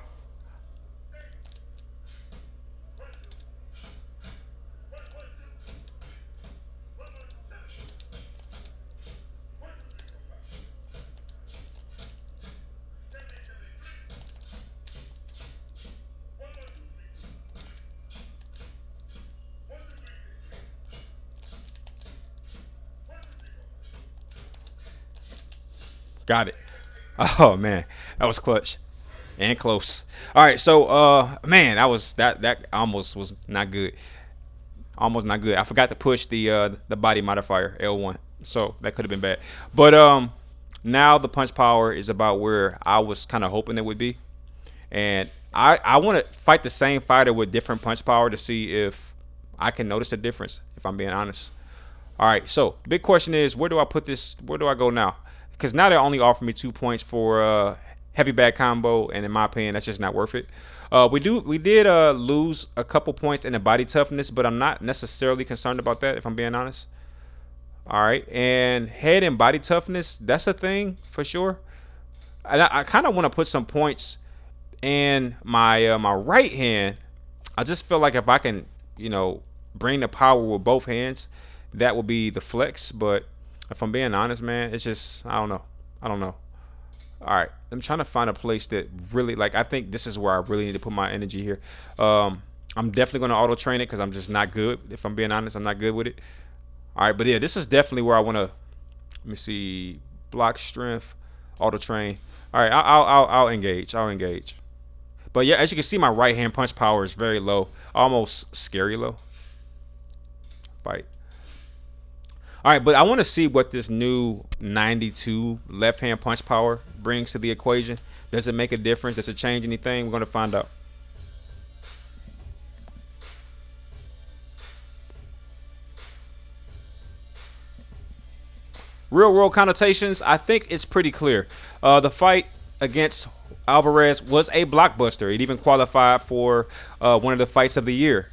Got it. Oh man, that was clutch and close. All right, so man, that almost was not good. Almost not good. I forgot to push the body modifier L1, so that could have been bad. But now the punch power is about where I was kind of hoping it would be, and I want to fight the same fighter with different punch power to see if I can notice a difference. If I'm being honest. All right, so the big question is, where do I put this? Where do I go now? Because now they're only offering me 2 points for heavy bag combo, and in my opinion, that's just not worth it. We did lose a couple points in the body toughness, but I'm not necessarily concerned about that, if I'm being honest. All right, and head and body toughness, that's a thing for sure. And I kind of want to put some points in my right hand. I just feel like if I can, bring the power with both hands, that would be the flex. But if I'm being honest, man, it's just I don't know. I don't know. All right, I'm trying to find a place that really like. I think this is where I really need to put my energy here. I'm definitely going to auto train it because I'm just not good. If I'm being honest, I'm not good with it. All right, but yeah, this is definitely where I want to. Let me see, block strength, auto train. All right, I'll engage. I'll engage. But yeah, as you can see, my right hand punch power is very low, almost scary low. Fight. All right, but I want to see what this new 92 left hand punch power brings to the equation. Does it make a difference? Does it change anything? We're going to find out. Real world connotations, I think it's pretty clear. The fight against Alvarez was a blockbuster. It even qualified for one of the fights of the year.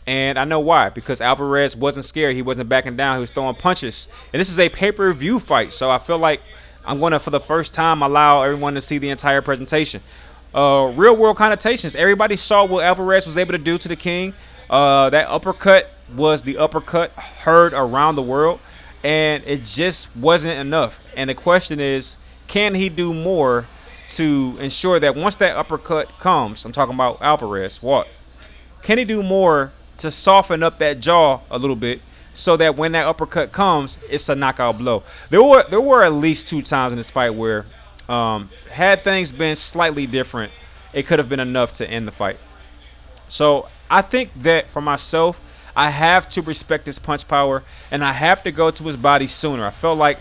And I know why. Because Alvarez wasn't scared. He wasn't backing down. He was throwing punches. And this is a pay-per-view fight. So I feel like I'm going to, for the first time, allow everyone to see the entire presentation. Real-world connotations. Everybody saw what Alvarez was able to do to the King. That uppercut was the uppercut heard around the world. And it just wasn't enough. And the question is, can he do more to ensure that once that uppercut comes, I'm talking about Alvarez, what? Can he do more to soften up that jaw a little bit so that when that uppercut comes, it's a knockout blow? There were at least 2 times in this fight where had things been slightly different, it could have been enough to end the fight. So I think that for myself, I have to respect his punch power, and I have to go to his body sooner. I felt like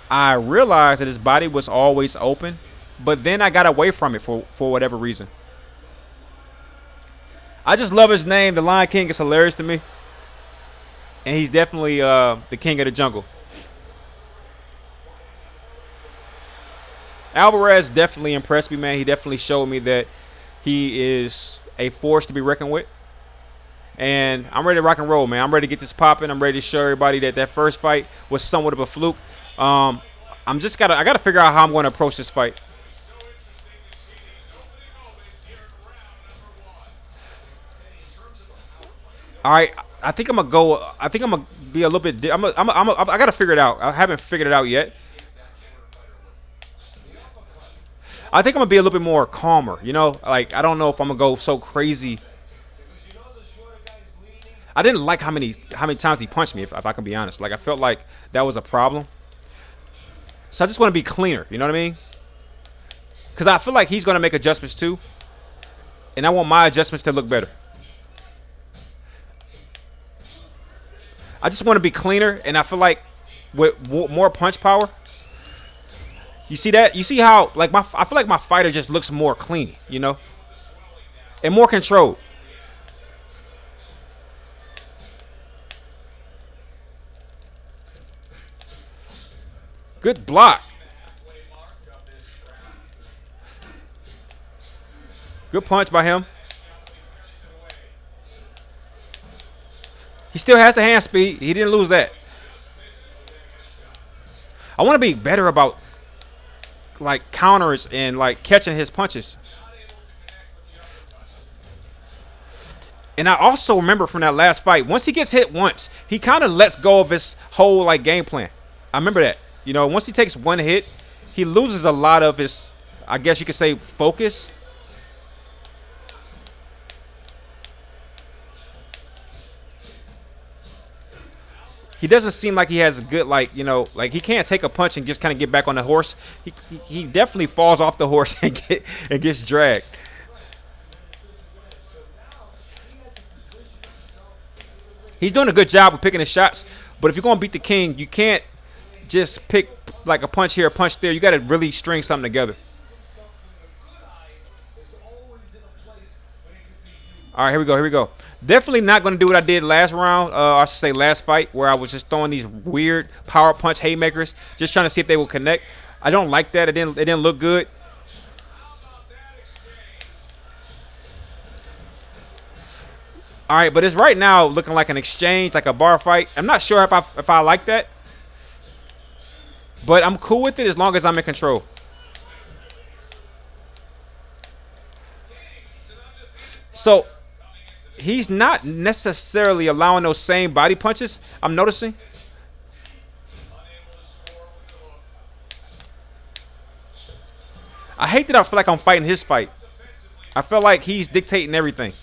I realized that his body was always open, but then I got away from it for whatever reason. I just love his name. The Lion King is hilarious to me. And he's definitely the king of the jungle. Alvarez definitely impressed me, man. He definitely showed me that he is a force to be reckoned with. And I'm ready to rock and roll, man. I'm ready to get this popping. I'm ready to show everybody that that first fight was somewhat of a fluke. I gotta figure out how I'm going to approach this fight. All right, I think I'm gonna go. I think I'm gonna be a little bit. I gotta figure it out. I haven't figured it out yet. I think I'm gonna be a little bit more calmer. Like I don't know if I'm gonna go so crazy. I didn't like how many times he punched me. If I can be honest, like I felt like that was a problem. So I just want to be cleaner. You know what I mean? Because I feel like he's gonna make adjustments too, and I want my adjustments to look better. I just want to be cleaner, and I feel like with more punch power. You see that? You see how like I feel like my fighter just looks more clean, and more controlled. Good block. Good punch by him. He still has the hand speed. He didn't lose that. I want to be better about like counters and like catching his punches. And I also remember from that last fight, once he gets hit once, he kind of lets go of his whole like game plan. I remember that. You know, once he takes one hit, he loses a lot of his, I guess you could say, focus. He doesn't seem like he has a good, like, you know, like he can't take a punch and just kind of get back on the horse. He definitely falls off the horse and gets dragged. He's doing a good job of picking his shots, but if you're going to beat the king, you can't just pick like a punch here, a punch there. You got to really string something together. All right, here we go. Here we go. Definitely not going to do what I did last round. I should say last fight, where I was just throwing these weird power punch haymakers, just trying to see if they will connect. I don't like that. It didn't look good. All right, but it's right now looking like an exchange, like a bar fight. I'm not sure if I like that, but I'm cool with it as long as I'm in control. So he's not necessarily allowing those same body punches. I'm noticing. I hate that I feel like I'm fighting his fight. I feel like he's dictating everything.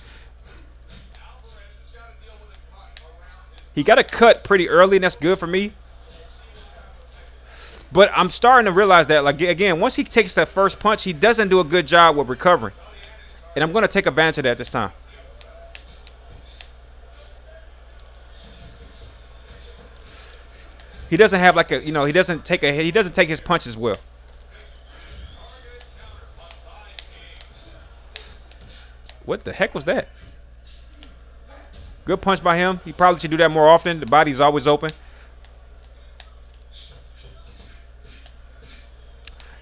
He got a cut pretty early, and that's good for me. But I'm starting to realize that, like, again, once he takes that first punch, he doesn't do a good job with recovering. And I'm going to take advantage of that this time. He doesn't have like a, you know, he doesn't take his punches well. What the heck was that? Good punch by him. He probably should do that more often. The body's always open.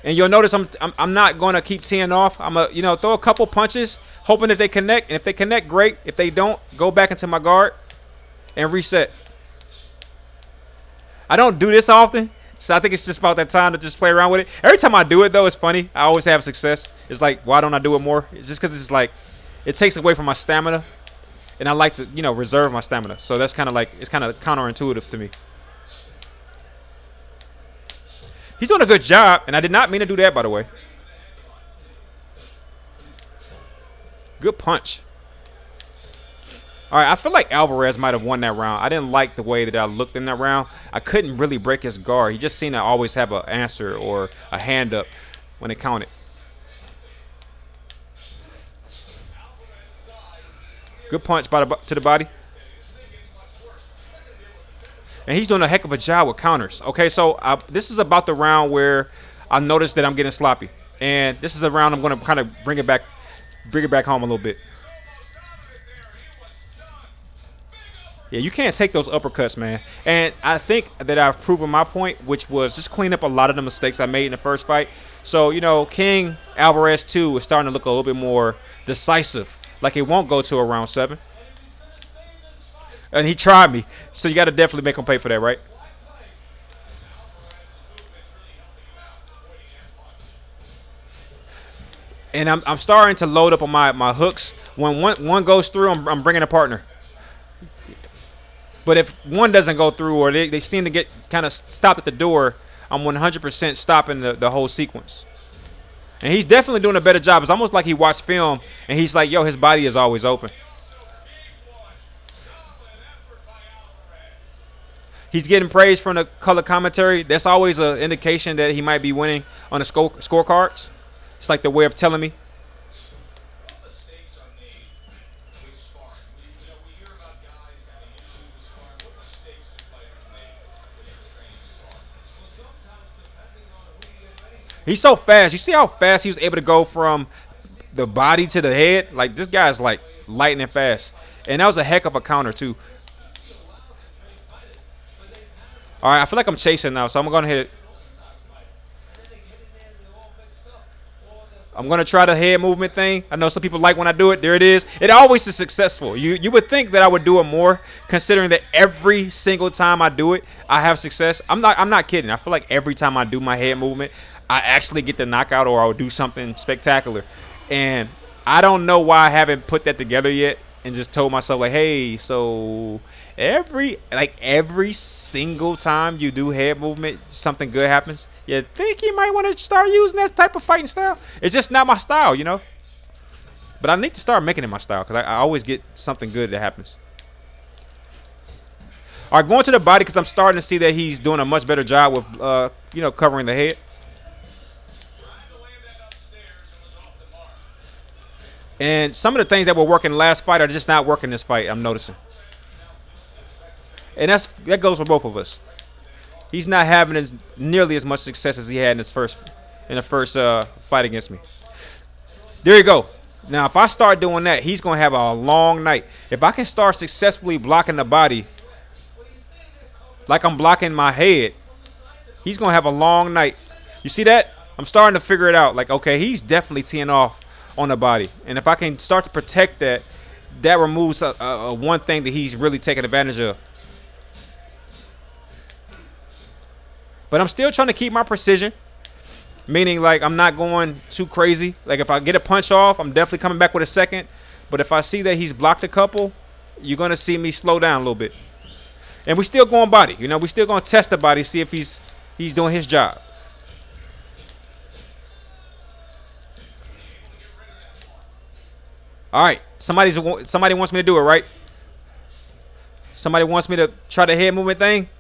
And you'll notice I'm not going to keep teeing off. I'm going to throw a couple punches, hoping that they connect. And if they connect, great. If they don't, go back into my guard and reset. I don't do this often, so I think it's just about that time to just play around with it. Every time I do it, though, it's funny. I always have success. It's like, why don't I do it more? It's just because it's like, it takes away from my stamina. And I like to, reserve my stamina. So that's kind of like, it's kind of counterintuitive to me. He's doing a good job, and I did not mean to do that, by the way. Good punch. All right, I feel like Alvarez might have won that round. I didn't like the way that I looked in that round. I couldn't really break his guard. He just seemed to always have an answer or a hand up when it counted. Good punch to the body. And he's doing a heck of a job with counters. Okay, so this is about the round where I noticed that I'm getting sloppy. And this is a round I'm going to kind of bring it back home a little bit. Yeah, you can't take those uppercuts, man. And I think that I've proven my point, which was just clean up a lot of the mistakes I made in the first fight. So, King Alvarez 2 is starting to look a little bit more decisive. Like it won't go to a round 7. And he tried me. So you got to definitely make him pay for that, right? And I'm starting to load up on my hooks. When one goes through, I'm bringing a partner. But if one doesn't go through or they seem to get kind of stopped at the door, I'm 100% stopping the whole sequence. And he's definitely doing a better job. It's almost like he watched film and he's like, yo, his body is always open. He's getting praise from the color commentary. That's always an indication that he might be winning on the scorecards. It's like the way of telling me. He's so fast. You see how fast he was able to go from the body to the head? Like, this guy's, like, lightning fast. And that was a heck of a counter, too. All right, I feel like I'm chasing now, so I'm going to hit. I'm going to try the head movement thing. I know some people like when I do it. There it is. It always is successful. You would think that I would do it more, considering that every single time I do it, I have success. I'm not kidding. I feel like every time I do my head movement, I actually get the knockout or I'll do something spectacular. And I don't know why I haven't put that together yet. and just told myself like, hey, so every single time you do head movement, something good happens. You think you might want to start using that type of fighting style? It's just not my style, you know. But I need to start making it my style because I always get something good that happens. All right, going to the body because I'm starting to see that he's doing a much better job with, covering the head. And some of the things that were working last fight are just not working this fight, I'm noticing. And that goes for both of us. He's not having nearly as much success as he had in the first fight against me. There you go. Now, if I start doing that, he's going to have a long night. If I can start successfully blocking the body like I'm blocking my head, he's going to have a long night. You see that? I'm starting to figure it out. Like, okay, he's definitely teeing off on the body. And if I can start to protect that, that removes one thing that he's really taking advantage of. But I'm still trying to keep my precision, meaning like I'm not going too crazy. Like if I get a punch off, I'm definitely coming back with a second. But if I see that he's blocked a couple, you're going to see me slow down a little bit. And we still going body. You know, we still going to test the body, see if he's doing his job. All right. Somebody wants me to do it, right? Somebody wants me to try the head movement thing.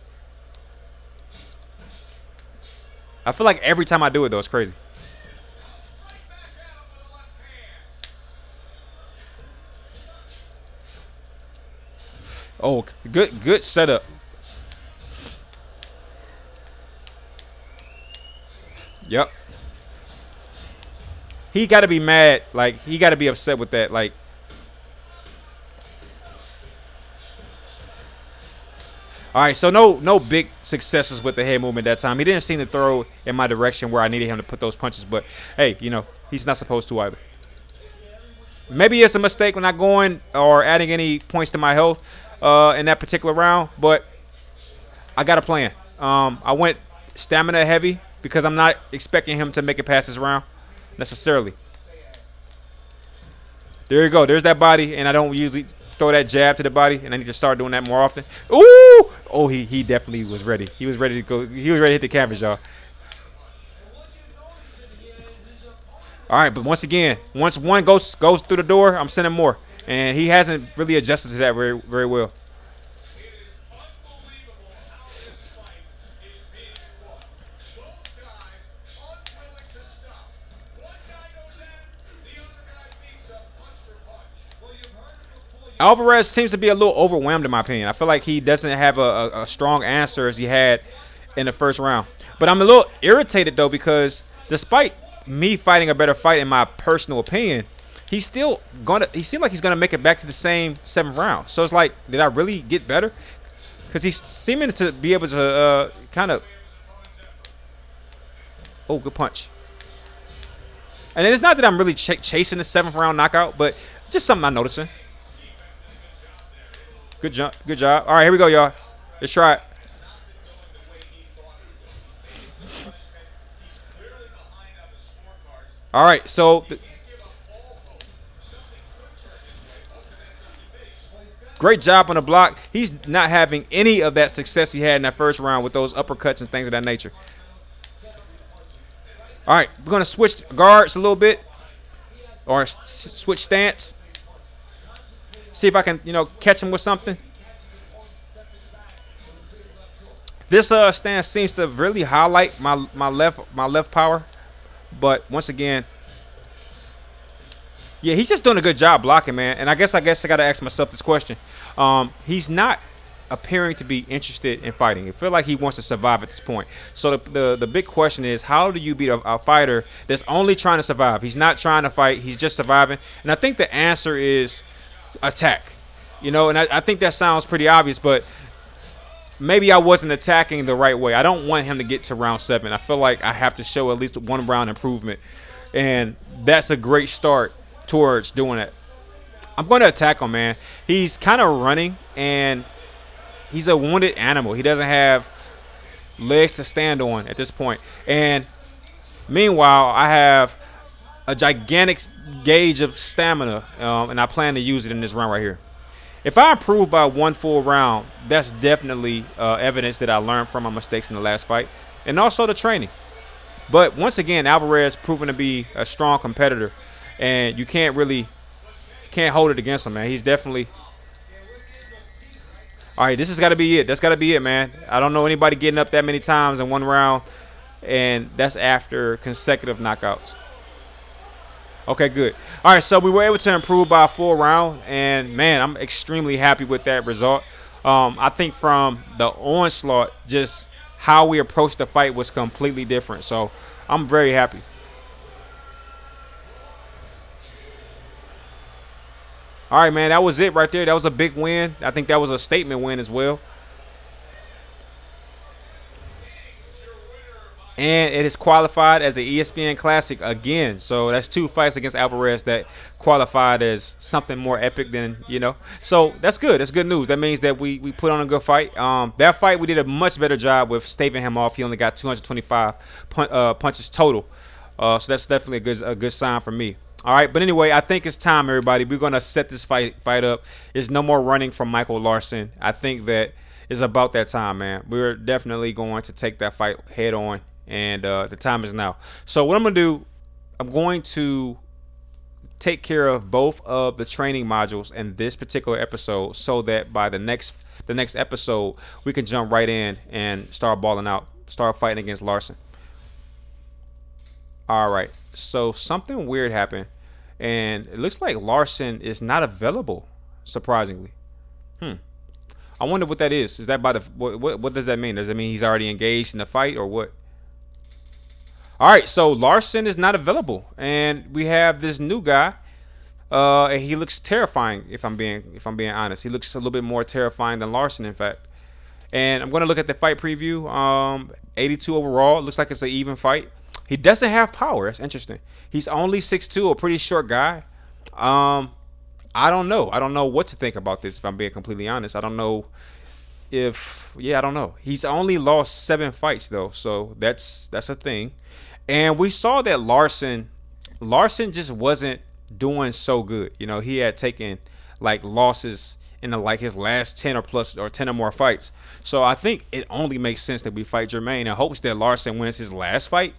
I feel like every time I do it, though, it's crazy. Oh, good setup. Yep. He got to be mad. Like, he got to be upset with that. Like, all right, so no big successes with the head movement that time. He didn't seem to throw in my direction where I needed him to put those punches. But, hey, he's not supposed to either. Maybe it's a mistake when not going or adding any points to my health in that particular round. But I got a plan. I went stamina heavy because I'm not expecting him to make it past this round necessarily. There you go. There's that body, and I don't usually throw that jab to the body, and I need to start doing that more often. Ooh! Oh, he definitely was ready. He was ready to go. He was ready to hit the canvas, y'all. All right, but once again, once one goes through the door, I'm sending more, and he hasn't really adjusted to that very very well. Alvarez seems to be a little overwhelmed, in my opinion. I feel like he doesn't have a strong answer as he had in the first round. But I'm a little irritated, though, because despite me fighting a better fight, in my personal opinion, he seemed like he's gonna make it back to the same 7th round. So it's like, did I really get better? Because he's seeming to be able to kind of. Oh, good punch. And it's not that I'm really chasing the 7th round knockout, but just something I'm noticing. Good job. Good job. All right, here we go, y'all. Let's try it. All right, so great job on the block. He's not having any of that success he had in that first round with those uppercuts and things of that nature. All right, we're going to switch guards a little bit or switch stance. See if I can, catch him with something. This stance seems to really highlight my left power, but once again, yeah, he's just doing a good job blocking, man. And I guess I got to ask myself this question: he's not appearing to be interested in fighting. I feel like he wants to survive at this point. So the big question is, how do you beat a fighter that's only trying to survive? He's not trying to fight; he's just surviving. And I think the answer is attack. And I think that sounds pretty obvious, but maybe I wasn't attacking the right way. I don't want him to get to round 7. I feel like I have to show at least one round improvement, and that's a great start towards doing it. I'm going to attack him, man. He's kind of running, and he's a wounded animal. He doesn't have legs to stand on at this point. And meanwhile, I have a gigantic gauge of stamina, and I plan to use it in this round right here. If I improve by one full round, that's definitely evidence that I learned from my mistakes in the last fight, and also the training. But once again, Alvarez proven to be a strong competitor, and you can't hold it against him, man. He's definitely. All right, this has got to be it. That's got to be it, man. I don't know anybody getting up that many times in one round, and that's after consecutive knockouts. Okay, good. All right, so we were able to improve by a full round, and, man, I'm extremely happy with that result. I think from the onslaught, just how we approached the fight was completely different, so I'm very happy. All right, man, that was it right there. That was a big win. I think that was a statement win as well. And it is qualified as an ESPN Classic again. So that's 2 fights against Alvarez that qualified as something more epic than. So that's good. That's good news. That means that we put on a good fight. That fight, we did a much better job with staving him off. He only got 225 punches total. So that's definitely a good sign for me. All right, but anyway, I think it's time, everybody. We're going to set this fight up. There's no more running from Michael Larsen. I think that it's about that time, man. We're definitely going to take that fight head on, and the time is now. So what I'm going to do, I'm going to take care of both of the training modules in this particular episode so that by the next episode, we can jump right in and start balling out, start fighting against Larsen. All right. So something weird happened, and it looks like Larsen is not available, surprisingly. I wonder what that is. Is that by the what does that mean? Does it mean he's already engaged in the fight or what? All right, so Larsen is not available, and we have this new guy. And he looks terrifying. If I'm being honest, he looks a little bit more terrifying than Larsen, in fact. And I'm gonna look at the fight preview. 82 overall. It looks like it's an even fight. He doesn't have power. That's interesting. He's only 6'2", a pretty short guy. I don't know. I don't know what to think about this, if I'm being completely honest. I don't know I don't know. He's only lost 7 fights, though, so that's a thing. And we saw that Larsen just wasn't doing so good. He had taken, losses in his last 10 or 10 or more fights. So I think it only makes sense that we fight Jermaine in hopes that Larsen wins his last fight.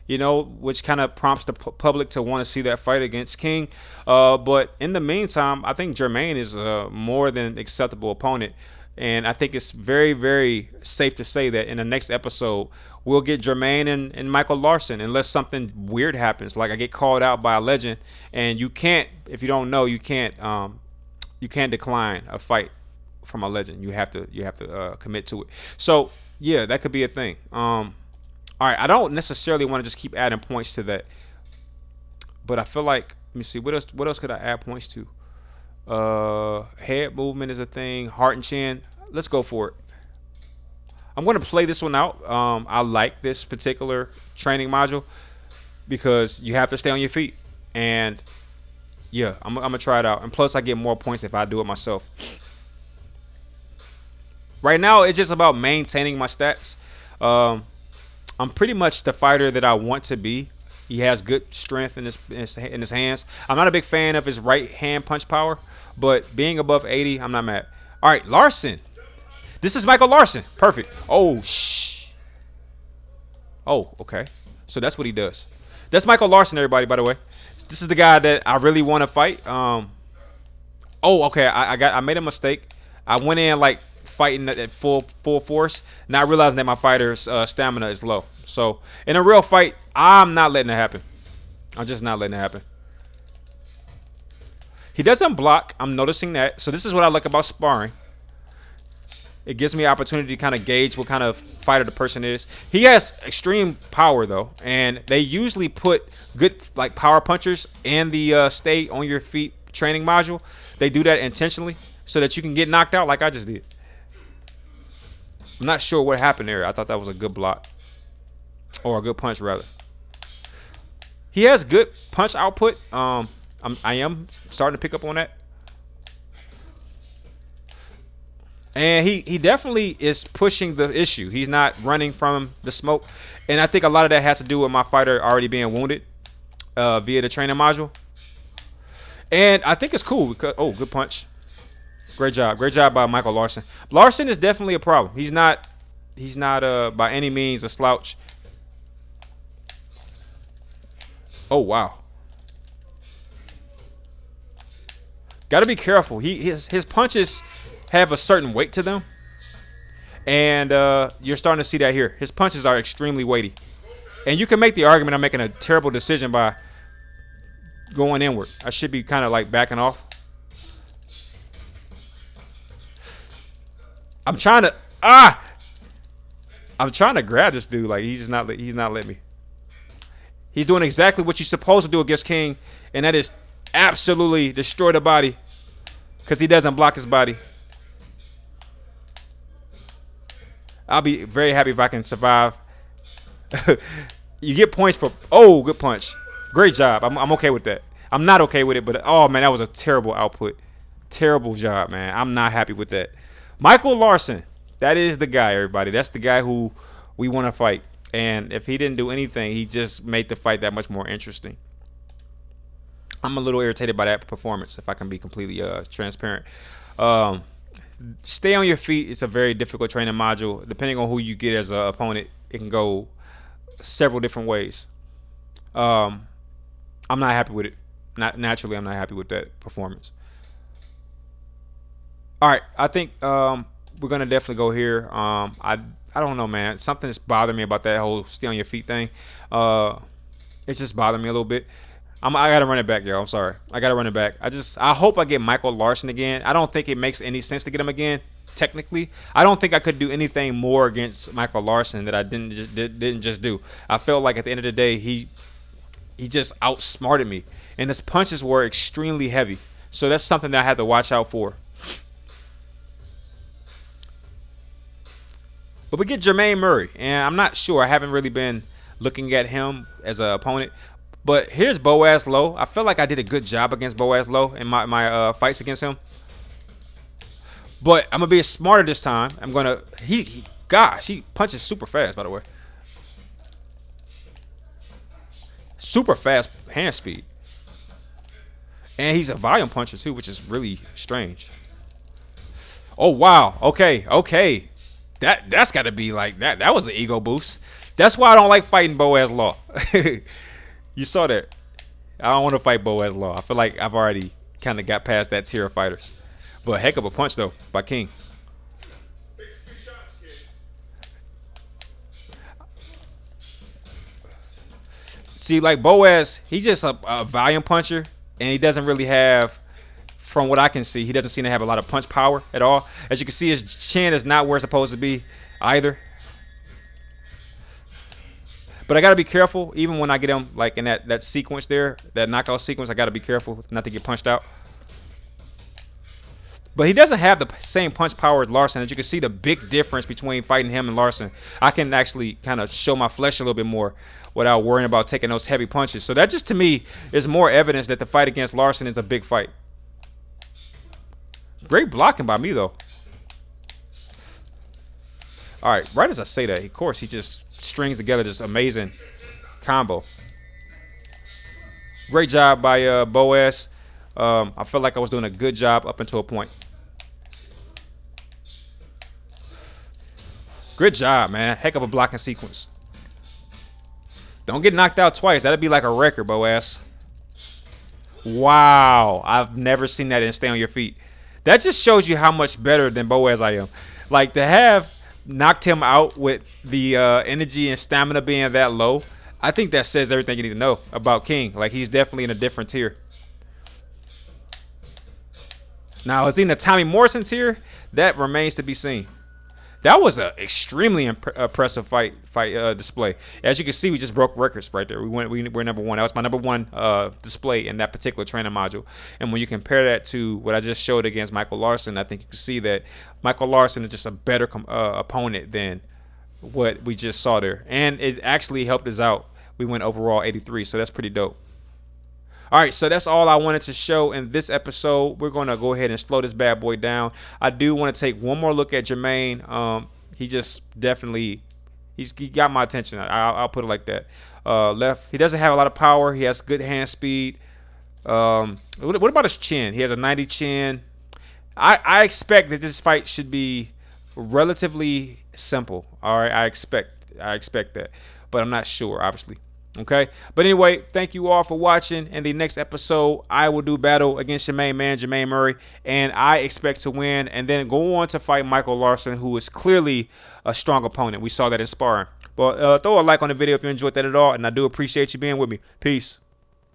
Which kind of prompts the public to want to see that fight against King. But in the meantime, I think Jermaine is a more than acceptable opponent. And I think it's very, very safe to say that in the next episode, we'll get Jermaine and Michael Larsen, unless something weird happens. Like I get called out by a legend, and you can't, if you don't know, you can't decline a fight from a legend. You have to commit to it. So yeah, that could be a thing. All right, I don't necessarily want to just keep adding points to that, but I feel like, let me see, what else could I add points to? Head movement is a thing, heart and chin. Let's go for it. I'm going to play this one out. I like this particular training module because you have to stay on your feet, and yeah, I'm gonna try it out. And plus, I get more points if I do it myself. Right now, it's just about maintaining my stats. I'm pretty much the fighter that I want to be. He has good strength in his hands. I'm not a big fan of his right hand punch power, but being above 80, I'm not mad. All right, Larsen. This is Michael Larsen. Perfect. Oh, okay. So that's what he does. That's Michael Larsen, everybody, by the way. This is the guy that I really want to fight. Okay. I made a mistake. I went in fighting at full force, not realizing that my fighter's stamina is low. So in a real fight, I'm not letting it happen. I'm just not letting it happen. He doesn't block. I'm noticing that. So this is what I like about sparring. It gives me an opportunity to kind of gauge what kind of fighter the person is. He has extreme power, though, and they usually put good power punchers in the stay on your feet training module. They do that intentionally so that you can get knocked out like I just did. I'm not sure what happened there. I thought that was a good block. Or a good punch, rather. He has good punch output. I am starting to pick up on that. And he definitely is pushing the issue. He's not running from the smoke. And I think a lot of that has to do with my fighter already being wounded. via the training module. And I think it's cool because good punch. Great job. Great job by Michael Larsen. Larsen is definitely a problem. He's not by any means a slouch. Oh wow. Got to be careful. His punches have a certain weight to them. And you're starting to see that here. His punches are extremely weighty. And you can make the argument I'm making a terrible decision by going inward. I should be kind of like backing off. I'm trying to I'm trying to grab this dude. Like he's not letting me. He's doing exactly what you're supposed to do against King, and that is absolutely destroy the body because he doesn't block his body. I'll be very happy if I can survive. You get points for good punch. Great job. I'm okay with that. I'm not okay with it, but oh man, that was a terrible output. Terrible job, man. I'm not happy with that. Michael Larsen, that is the guy, everybody. That's the guy who we want to fight. And if he didn't do anything, he just made the fight that much more interesting. I'm a little irritated by that performance, if I can be completely transparent. Stay on your feet. It's a very difficult training module. Depending on who you get as an opponent, it can go several different ways. I'm not happy with it. Naturally, I'm not happy with that performance. All right, I think we're gonna definitely go here. I don't know, man. Something's bothering me about that whole stay on your feet thing. It's just bothering me a little bit. I gotta run it back, yo. I'm sorry. I gotta run it back. I hope I get Michael Larsen again. I don't think it makes any sense to get him again. Technically, I don't think I could do anything more against Michael Larsen that I didn't just do. I felt like at the end of the day, he just outsmarted me, and his punches were extremely heavy. So that's something that I had to watch out for. But we get Jermaine Murray, and I'm not sure. I haven't really been looking at him as an opponent. But here's Boaz Lowe. I feel like I did a good job against Boaz Lowe in my fights against him. But I'm going to be smarter this time. I'm going to... Gosh, he punches super fast, by the way. Super fast hand speed. And he's a volume puncher, too, which is really strange. Oh, wow. Okay. That's got to be like that. That was an ego boost. That's why I don't like fighting Boaz Law. You saw that. I don't want to fight Boaz Law. I feel like I've already kind of got past that tier of fighters. But heck of a punch, though, by King. See, like Boaz, he's just a volume puncher, and he doesn't really have... From what I can see, he doesn't seem to have a lot of punch power at all. As you can see, his chin is not where it's supposed to be either. But I got to be careful, even when I get him like in that sequence there, that knockout sequence, I got to be careful not to get punched out. But he doesn't have the same punch power as Larsen. As you can see, the big difference between fighting him and Larsen. I can actually kind of show my flesh a little bit more without worrying about taking those heavy punches. So that just, to me, is more evidence that the fight against Larsen is a big fight. Great blocking by me, though. All right, right as I say that, of course, he just strings together this amazing combo. Great job by Boaz. I felt like I was doing a good job up until a point. Good job, man. Heck of a blocking sequence. Don't get knocked out twice. That'd be like a record, Boaz. Wow. I've never seen that in Stay on Your Feet. That just shows you how much better than Boaz I am. Like, to have knocked him out with the energy and stamina being that low, I think that says everything you need to know about King. Like, he's definitely in a different tier. Now, is he in the Tommy Morrison tier? That remains to be seen. That was an extremely impressive fight display. As you can see, we just broke records right there. We're number one. That was my number one display in that particular training module. And when you compare that to what I just showed against Michael Larsen, I think you can see that Michael Larsen is just a better opponent than what we just saw there. And it actually helped us out. We went overall 83, so that's pretty dope. All right, so that's all I wanted to show in this episode. We're going to go ahead and slow this bad boy down. I do want to take one more look at Jermaine. He just definitely He got my attention. I'll put it like that. Left. He doesn't have a lot of power. He has good hand speed. What about his chin? He has a 90 chin. I expect that this fight should be relatively simple. All right, I expect that, but I'm not sure, obviously. Okay, but anyway, thank you all for watching. In the next episode, I will do battle against your main man, Jermaine Murray, and I expect to win, and then go on to fight Michael Larsen, who is clearly a strong opponent. We saw that in sparring. But throw a like on the video if you enjoyed that at all, and I do appreciate you being with me. Peace.